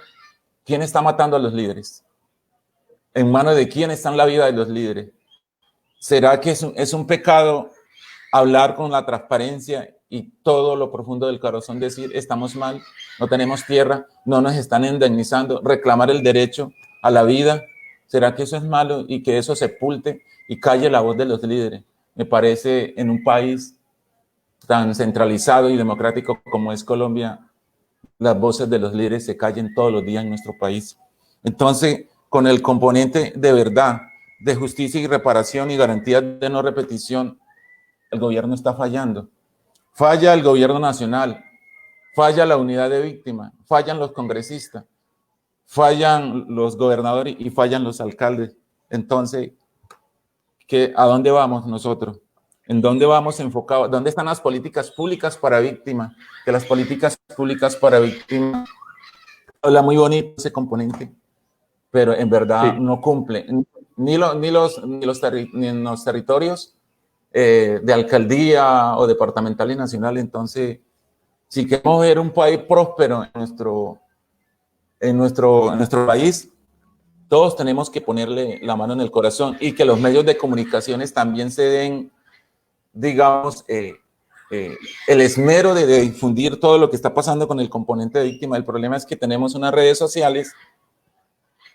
¿quién está matando a los líderes? ¿En manos de quién está la vida de los líderes? ¿Será que es un pecado hablar con la transparencia y todo lo profundo del corazón decir, estamos mal, no tenemos tierra, no nos están indemnizando, reclamar el derecho a la vida? ¿Será que eso es malo y que eso sepulte y calle la voz de los líderes? Me parece en un país tan centralizado y democrático como es Colombia, las voces de los líderes se callen todos los días en nuestro país. Entonces, con el componente de verdad, de justicia y reparación y garantías de no repetición, el gobierno está fallando. Falla el gobierno nacional, falla la unidad de víctimas, fallan los congresistas, fallan los gobernadores y fallan los alcaldes. Entonces, ¿a dónde vamos nosotros? ¿En dónde vamos enfocados? ¿Dónde están las políticas públicas para víctimas? Que las políticas públicas para víctimas, habla muy bonito ese componente, pero en verdad no cumple ni en los territorios de alcaldía o departamental y nacional. Entonces, si queremos ver un país próspero en nuestro país, todos tenemos que ponerle la mano en el corazón y que los medios de comunicaciones también se den, digamos, el esmero de difundir todo lo que está pasando con el componente de víctima. El problema es que tenemos unas redes sociales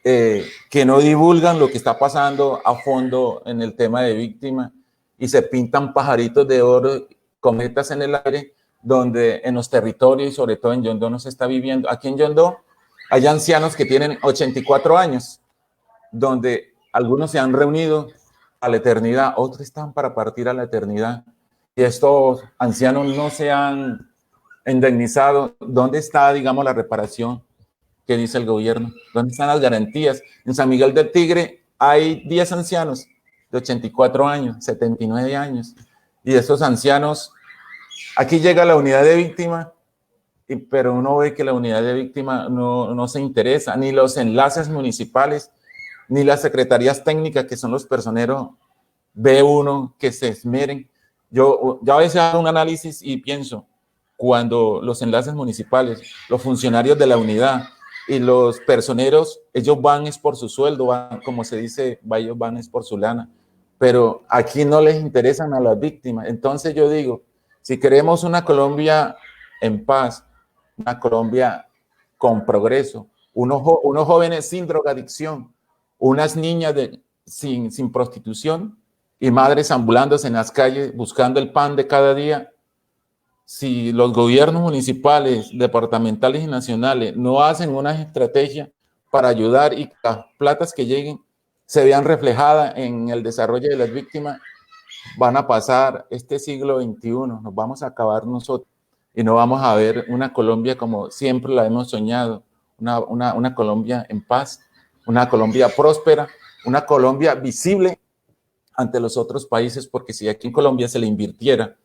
que no divulgan lo que está pasando a fondo en el tema de víctima y se pintan pajaritos de oro, cometas en el aire, donde en los territorios y sobre todo en Yondó no se está viviendo. Aquí en Yondó hay ancianos que tienen 84 años, donde algunos se han reunido a la eternidad, otros están para partir a la eternidad. Y estos ancianos no se han indemnizado. ¿Dónde está, digamos, la reparación que dice el gobierno? ¿Dónde están las garantías? En San Miguel del Tigre hay 10 ancianos de 84 años, 79 años. Y esos ancianos, aquí llega la unidad de víctima, pero uno ve que la unidad de víctima no se interesa, ni los enlaces municipales ni las secretarías técnicas, que son los personeros B1, que se esmeren. Yo a veces hago un análisis y pienso, cuando los enlaces municipales, los funcionarios de la unidad y los personeros, ellos van es por su sueldo, van, como se dice, ellos van es por su lana, pero aquí no les interesan a las víctimas. Entonces yo digo, si queremos una Colombia en paz, una Colombia con progreso, unos jóvenes sin drogadicción, unas niñas sin prostitución y madres ambulándose en las calles buscando el pan de cada día, si los gobiernos municipales, departamentales y nacionales no hacen una estrategia para ayudar y que las platas que lleguen se vean reflejadas en el desarrollo de las víctimas, van a pasar este siglo XXI, nos vamos a acabar nosotros y no vamos a ver una Colombia como siempre la hemos soñado, una Colombia en paz, una Colombia próspera, una Colombia visible ante los otros países, porque si aquí en Colombia se le invirtiera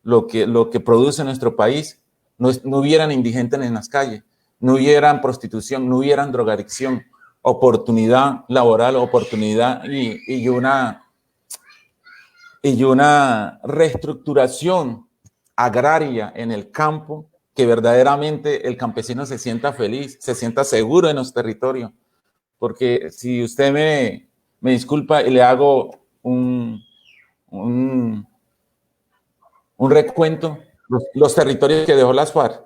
lo que produce nuestro país, no hubieran indigentes en las calles, no hubieran prostitución, no hubieran drogadicción, oportunidad laboral, oportunidad y una reestructuración agraria en el campo, que verdaderamente el campesino se sienta feliz, se sienta seguro en los territorios. Porque si usted me disculpa y le hago un recuento, los territorios que dejó las FARC,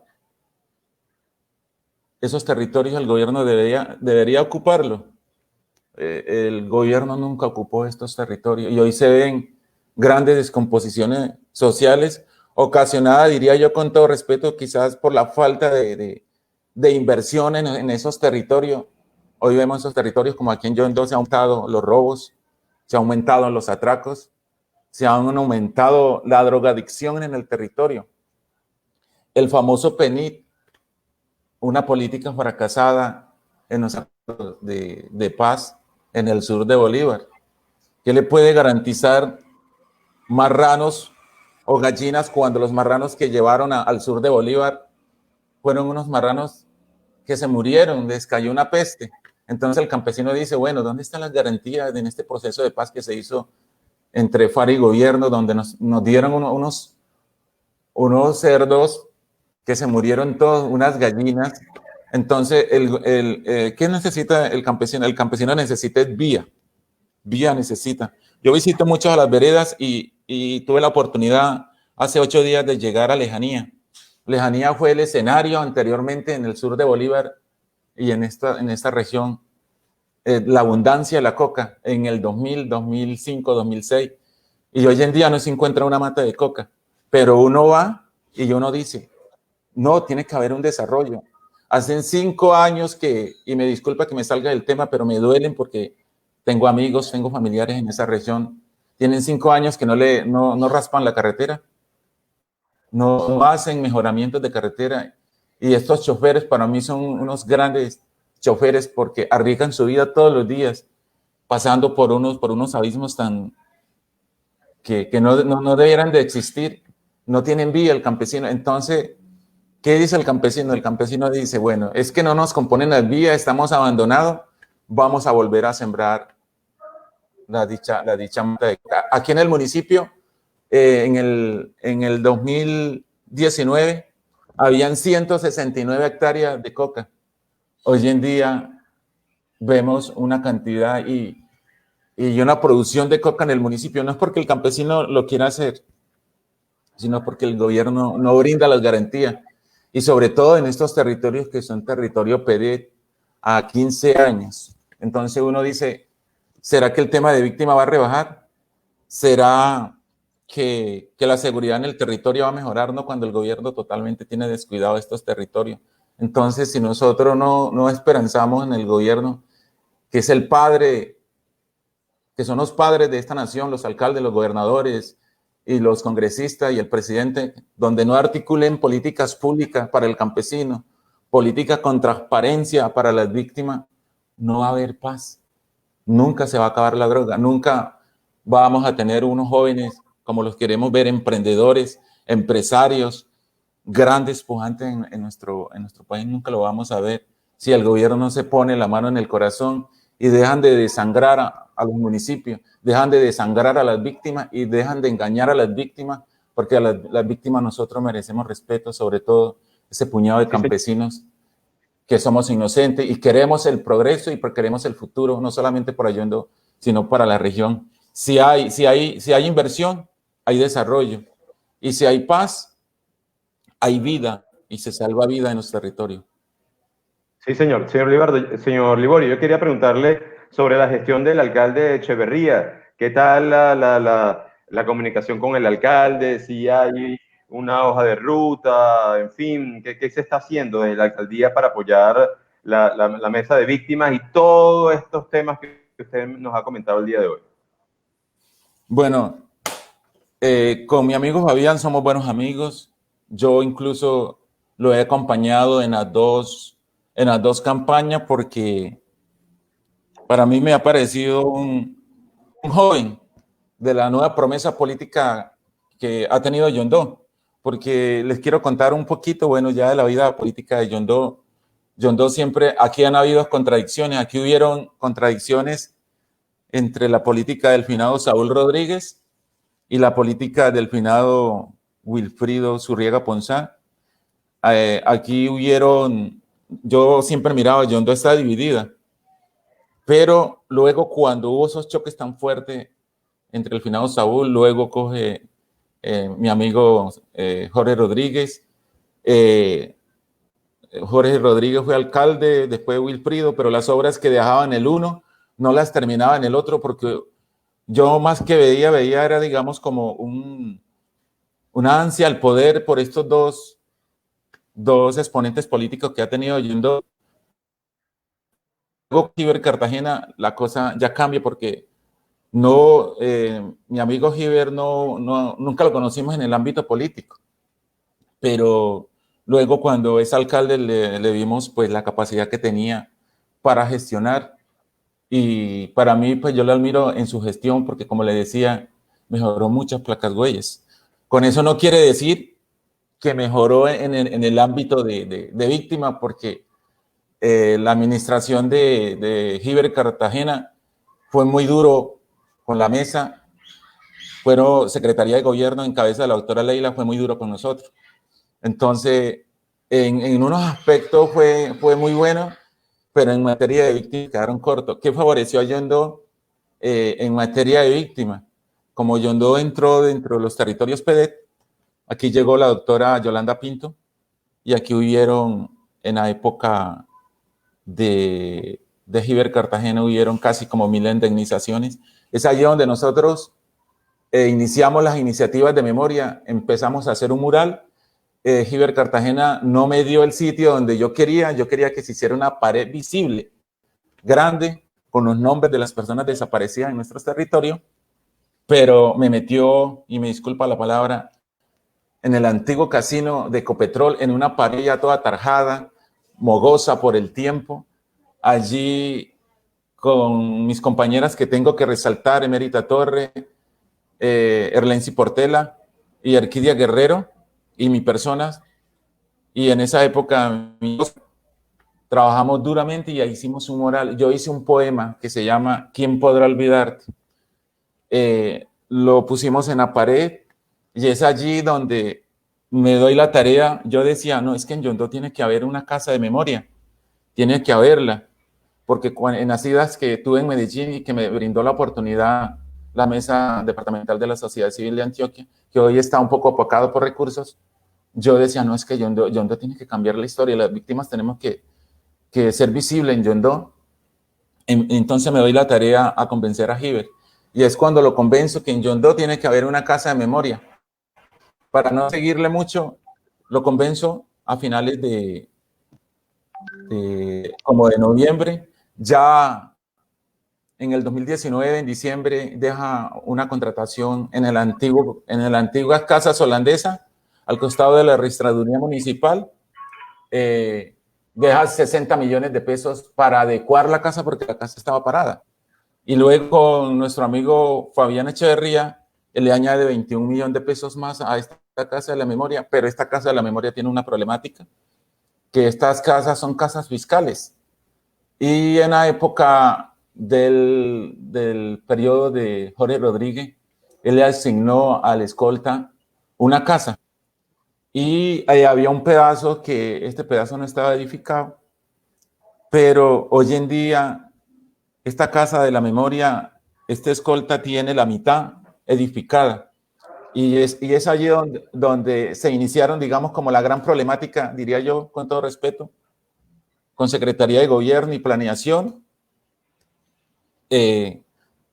esos territorios el gobierno debería ocuparlo. El gobierno nunca ocupó estos territorios y hoy se ven grandes descomposiciones sociales ocasionadas, diría yo con todo respeto, quizás por la falta de inversión en esos territorios. Hoy vemos esos territorios como aquí en Yondó se han aumentado los robos, se han aumentado los atracos, se han aumentado la drogadicción en el territorio. El famoso PENIT, una política fracasada en los acuerdos de paz en el sur de Bolívar. ¿Qué le puede garantizar marranos o gallinas cuando los marranos que llevaron al sur de Bolívar fueron unos marranos que se murieron, les cayó una peste? Entonces el campesino dice, bueno, ¿dónde están las garantías en este proceso de paz que se hizo entre FARC y gobierno, donde nos dieron unos cerdos que se murieron todos, unas gallinas? Entonces, ¿qué necesita el campesino? El campesino necesita vía necesita. Yo visito muchas de las veredas y tuve la oportunidad hace 8 días de llegar a Lejanía. Lejanía fue el escenario anteriormente en el sur de Bolívar y en esta región, la abundancia de la coca en el 2000, 2005, 2006. Y hoy en día no se encuentra una mata de coca, pero uno va y uno dice, no, tiene que haber un desarrollo. Hacen 5 años y me disculpa que me salga del tema, pero me duelen porque tengo amigos, tengo familiares en esa región, tienen 5 años que no raspan la carretera, no hacen mejoramientos de carretera. Y estos choferes para mí son unos grandes choferes porque arriesgan su vida todos los días, pasando por unos abismos que no debieran de existir. No tienen vía el campesino. Entonces, ¿qué dice el campesino? El campesino dice, bueno, es que no nos componen las vías, estamos abandonados, vamos a volver a sembrar la dicha mata de coca. Aquí en el municipio, en el 2019, habían 169 hectáreas de coca. Hoy en día vemos una cantidad y una producción de coca en el municipio. No es porque el campesino lo quiera hacer, sino porque el gobierno no brinda las garantías. Y sobre todo en estos territorios que son territorio PEDET a 15 años. Entonces uno dice, ¿será que el tema de víctima va a rebajar? ¿Será que la seguridad en el territorio va a mejorar, ¿no? Cuando el gobierno totalmente tiene descuidado estos territorios? Entonces, si nosotros no esperanzamos en el gobierno, que es el padre, que son los padres de esta nación, los alcaldes, los gobernadores y los congresistas y el presidente, donde no articulen políticas públicas para el campesino, políticas con transparencia para las víctimas, no va a haber paz. Nunca se va a acabar la droga, nunca vamos a tener unos jóvenes como los queremos ver, emprendedores, empresarios, grandes pujantes en nuestro país. Nunca lo vamos a ver si el gobierno no se pone la mano en el corazón y dejan de desangrar a los municipios, dejan de desangrar a las víctimas y dejan de engañar a las víctimas, porque a las víctimas nosotros merecemos respeto, sobre todo ese puñado de campesinos que somos inocentes y queremos el progreso y queremos el futuro, no solamente para Yondo, sino para la región. Si hay inversión, hay desarrollo. Y si hay paz, hay vida y se salva vida en nuestro territorio. Sí, señor. Señor Liborio, yo quería preguntarle sobre la gestión del alcalde Echeverría. ¿Qué tal la comunicación con el alcalde? Si hay una hoja de ruta, en fin, ¿qué se está haciendo desde la alcaldía para apoyar la mesa de víctimas y todos estos temas que usted nos ha comentado el día de hoy? Bueno, con mi amigo Fabián somos buenos amigos. Yo incluso lo he acompañado en las dos campañas porque para mí me ha parecido un joven de la nueva promesa política que ha tenido Yondo, porque les quiero contar un poquito, bueno, ya de la vida política de Yondo. Yondo siempre, aquí han habido contradicciones, aquí hubieron contradicciones entre la política del finado Saúl Rodríguez y la política del finado Wilfrido Zurriaga Ponzá. Aquí hubieron, yo siempre miraba, Yondo está dividida, pero luego cuando hubo esos choques tan fuertes entre el finado Saúl, luego coge mi amigo Jorge Rodríguez. Jorge Rodríguez fue alcalde, después Wilfrido, pero las obras que dejaba en el uno no las terminaba en el otro, porque yo más que veía era, digamos, como una ansia al poder por estos dos exponentes políticos que ha tenido Yondo. Luego Giver Cartagena, la cosa ya cambia porque no, mi amigo Giver nunca lo conocimos en el ámbito político, pero luego cuando es alcalde le vimos pues la capacidad que tenía para gestionar, y para mí pues yo lo admiro en su gestión porque, como le decía, mejoró muchas placas huellas. Con eso no quiere decir que mejoró en el ámbito de víctima, porque la administración de Giver Cartagena fue muy duro con la mesa. Fueron Secretaría de Gobierno en cabeza de la doctora Leila, fue muy duro con nosotros. Entonces, en unos aspectos fue muy bueno, pero en materia de víctimas quedaron cortos. ¿Qué favoreció a Yondo en materia de víctimas? Como Yondo entró dentro de los territorios PEDET, aquí llegó la doctora Yolanda Pinto, y aquí hubieron, en la época de Giver Cartagena, hubieron casi como 1000 indemnizaciones. Es allí donde nosotros iniciamos las iniciativas de memoria, empezamos a hacer un mural. Giver Cartagena no me dio el sitio donde yo quería que se hiciera una pared visible, grande, con los nombres de las personas desaparecidas en nuestro territorio, pero me metió, y me disculpa la palabra, en el antiguo casino de Ecopetrol, en una pared ya toda tarjada, mogosa por el tiempo. Allí, con mis compañeras que tengo que resaltar, Emérita Torre, Erlensi Portela y Erquidia Guerrero, y mi persona, y en esa época trabajamos duramente y ahí hicimos un mural. Yo hice un poema que se llama ¿Quién podrá olvidarte? Lo pusimos en la pared, y es allí donde me doy la tarea. Yo decía, no, es que en Yondo tiene que haber una casa de memoria, tiene que haberla, porque en las idas que tuve en Medellín y que me brindó la oportunidad la Mesa Departamental de la Sociedad Civil de Antioquia, que hoy está un poco opacado por recursos, yo decía, no, es que Yondo tiene que cambiar la historia, las víctimas tenemos que ser visibles en Yondo. Entonces me doy la tarea a convencer a Giver, y es cuando lo convenzo que en Yondo tiene que haber una casa de memoria. Para no seguirle mucho, lo convenzo a finales como de noviembre. Ya en el 2019, en diciembre, deja una contratación en la antigua Casa Holandesa, al costado de la Registraduría Municipal. Deja 60 millones de pesos para adecuar la casa, porque la casa estaba parada. Y luego nuestro amigo Fabián Echeverría le añade 21 millones de pesos más a esta Casa de la Memoria, pero esta Casa de la Memoria tiene una problemática, que estas casas son casas fiscales. Y en la época del periodo de Jorge Rodríguez, él le asignó al escolta una casa. Y ahí había un pedazo que este pedazo no estaba edificado, pero hoy en día esta casa de la memoria, este escolta tiene la mitad edificada. Y es allí donde se iniciaron, digamos, como la gran problemática, diría yo, con todo respeto, con Secretaría de Gobierno y Planeación,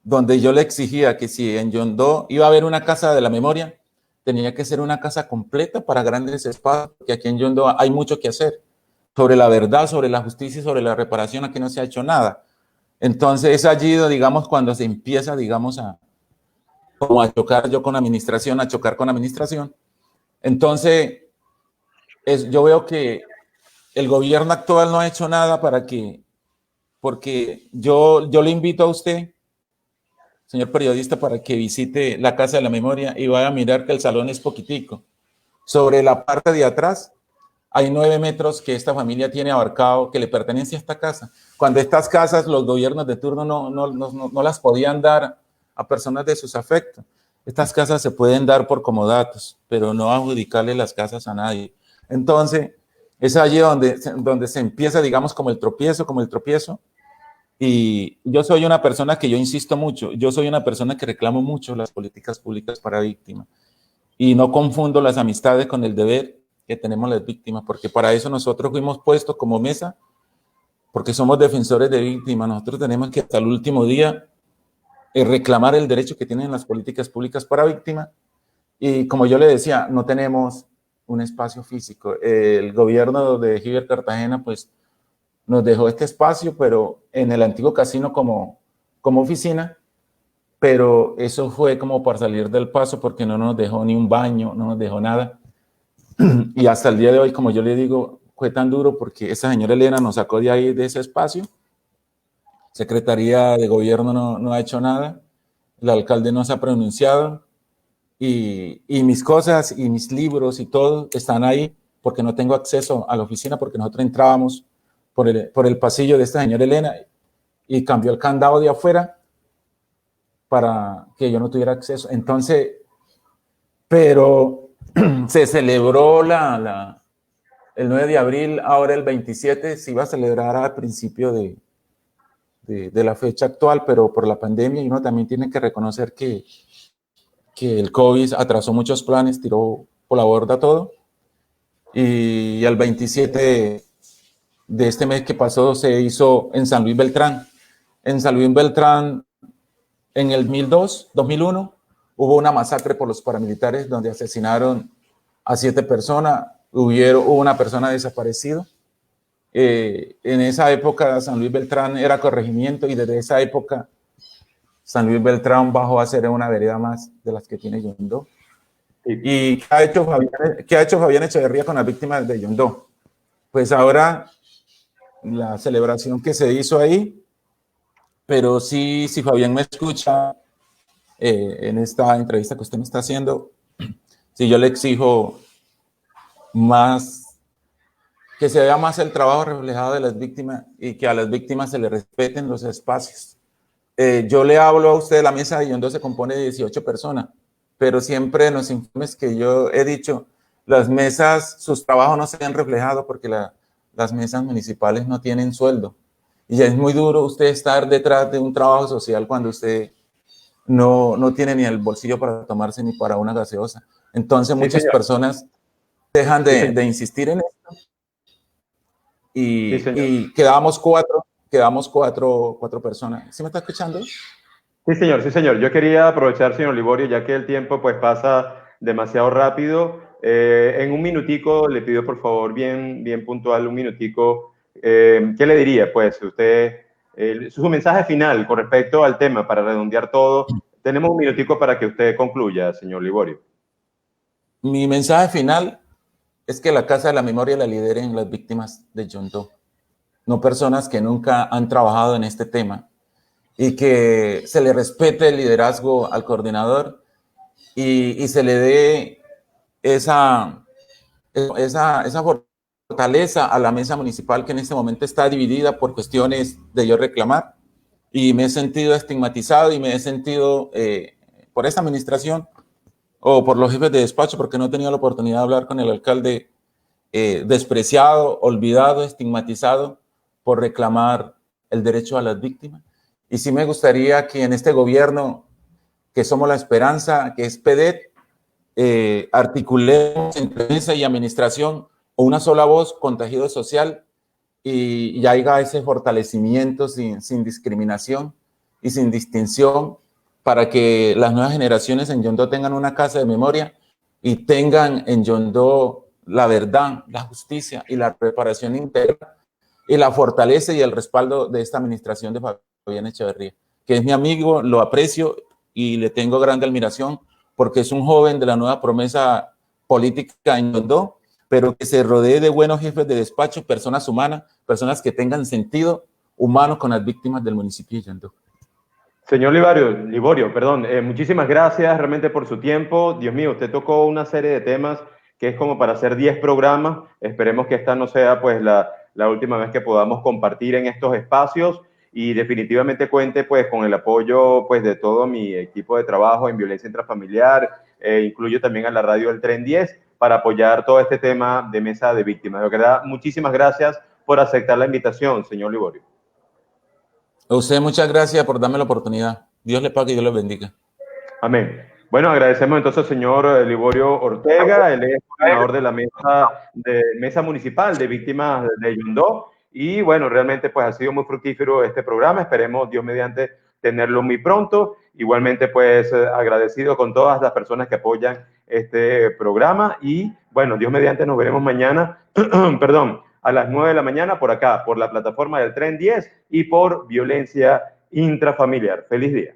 donde yo le exigía que si en Yondó iba a haber una casa de la memoria, tenía que ser una casa completa para grandes espacios, porque aquí en Yondó hay mucho que hacer. Sobre la verdad, sobre la justicia y sobre la reparación, aquí no se ha hecho nada. Entonces es allí, digamos, cuando se empieza, digamos, como a chocar yo con administración, a chocar con administración. Entonces, yo veo que el gobierno actual no ha hecho nada porque yo le invito a usted, señor periodista, para que visite la Casa de la Memoria y vaya a mirar que el salón es poquitico. Sobre la parte de atrás hay 9 metros que esta familia tiene abarcado, que le pertenece a esta casa. Cuando estas casas, los gobiernos de turno no las podían dar a personas de sus afectos. Estas casas se pueden dar por comodatos, pero no adjudicarle las casas a nadie. Entonces, es allí donde se empieza, digamos, como el tropiezo. Y yo soy una persona que yo insisto mucho, yo soy una persona que reclamo mucho las políticas públicas para víctimas. Y no confundo las amistades con el deber que tenemos las víctimas, porque para eso nosotros fuimos puestos como mesa, porque somos defensores de víctimas. Nosotros tenemos que hasta el último día reclamar el derecho que tienen las políticas públicas para víctimas. Y como yo le decía, no tenemos un espacio físico. El gobierno de Giver Cartagena pues nos dejó este espacio, pero en el antiguo casino como oficina, pero eso fue como para salir del paso, porque no nos dejó ni un baño, no nos dejó nada. Y hasta el día de hoy, como yo le digo, fue tan duro porque esa señora Elena nos sacó de ahí, de ese espacio. Secretaría de Gobierno no ha hecho nada, el alcalde no se ha pronunciado, y mis cosas y mis libros y todo están ahí porque no tengo acceso a la oficina, porque nosotros entrábamos por el pasillo de esta señora Elena y cambió el candado de afuera para que yo no tuviera acceso. Entonces, pero se celebró el 9 de abril, ahora el 27 se iba a celebrar al principio de la fecha actual, pero por la pandemia, y uno también tiene que reconocer que el COVID atrasó muchos planes, tiró por la borda todo, y el 27 de este mes que pasó se hizo en San Luis Beltrán. En San Luis Beltrán, en el 2001, hubo una masacre por los paramilitares donde asesinaron a 7 personas, hubo una persona desaparecida. En esa época San Luis Beltrán era corregimiento, y desde esa época San Luis Beltrán bajó a ser una vereda más de las que tiene Yondó. ¿Y qué ha hecho Fabián Echeverría con las víctimas de Yondó? Pues ahora la celebración que se hizo ahí, pero sí, si Fabián me escucha en esta entrevista que usted me está haciendo, si yo le exijo más, que se vea más el trabajo reflejado de las víctimas y que a las víctimas se les respeten los espacios. Yo le hablo a usted, la mesa de Yondó se compone de 18 personas, pero siempre en los informes que yo he dicho, las mesas, sus trabajos no se ven reflejados porque las mesas municipales no tienen sueldo. Y ya es muy duro usted estar detrás de un trabajo social cuando usted no tiene ni el bolsillo para tomarse ni para una gaseosa. Entonces muchas personas dejan de insistir en esto y quedamos cuatro personas. ¿Sí me está escuchando? Sí, señor, sí, señor. Yo quería aprovechar, señor Liborio, ya que el tiempo pues pasa demasiado rápido. En un minutico, le pido por favor, bien puntual, un minutico. ¿Qué le diría, pues, usted, su mensaje final con respecto al tema, para redondear todo? Tenemos un minutico para que usted concluya, señor Liborio. Mi mensaje final es que la Casa de la Memoria la lideren las víctimas de Yondó, no personas que nunca han trabajado en este tema, y que se le respete el liderazgo al coordinador y se le dé esa fortaleza a la mesa municipal, que en este momento está dividida por cuestiones de yo reclamar, y me he sentido estigmatizado y me he sentido por esta administración o por los jefes de despacho, porque no he tenido la oportunidad de hablar con el alcalde, despreciado, olvidado, estigmatizado por reclamar el derecho a las víctimas. Y sí me gustaría que en este gobierno, que somos la esperanza, que es PEDET, articulemos entre mesa y administración una sola voz con tejido social y haya ese fortalecimiento sin discriminación y sin distinción para que las nuevas generaciones en Yondó tengan una casa de memoria y tengan en Yondó la verdad, la justicia y la reparación integral y la fortaleza y el respaldo de esta administración de Fabián Echeverría, que es mi amigo, lo aprecio y le tengo grande admiración porque es un joven de la nueva promesa política en Yondó, pero que se rodee de buenos jefes de despacho, personas humanas, personas que tengan sentido humano con las víctimas del municipio de Yondó. Señor Liborio, perdón, muchísimas gracias realmente por su tiempo. Dios mío, usted tocó una serie de temas que es como para hacer 10 programas. Esperemos que esta no sea pues la última vez que podamos compartir en estos espacios y definitivamente cuente pues con el apoyo pues de todo mi equipo de trabajo en violencia intrafamiliar, incluyo también a la radio del Tren 10 para apoyar todo este tema de mesa de víctimas. De verdad, muchísimas gracias por aceptar la invitación, señor Liborio. A usted muchas gracias por darme la oportunidad. Dios le pague y Dios le bendiga. Amén. Bueno, agradecemos entonces al señor Liborio Ortega, él es coordinador de la mesa municipal de víctimas de Yondó. Y bueno, realmente pues ha sido muy fructífero este programa. Esperemos, Dios mediante, tenerlo muy pronto. Igualmente pues agradecido con todas las personas que apoyan este programa. Y bueno, Dios mediante nos veremos mañana, perdón, a las 9 de la mañana por acá, por la plataforma del Tren 10 y por Violencia Intrafamiliar. Feliz día.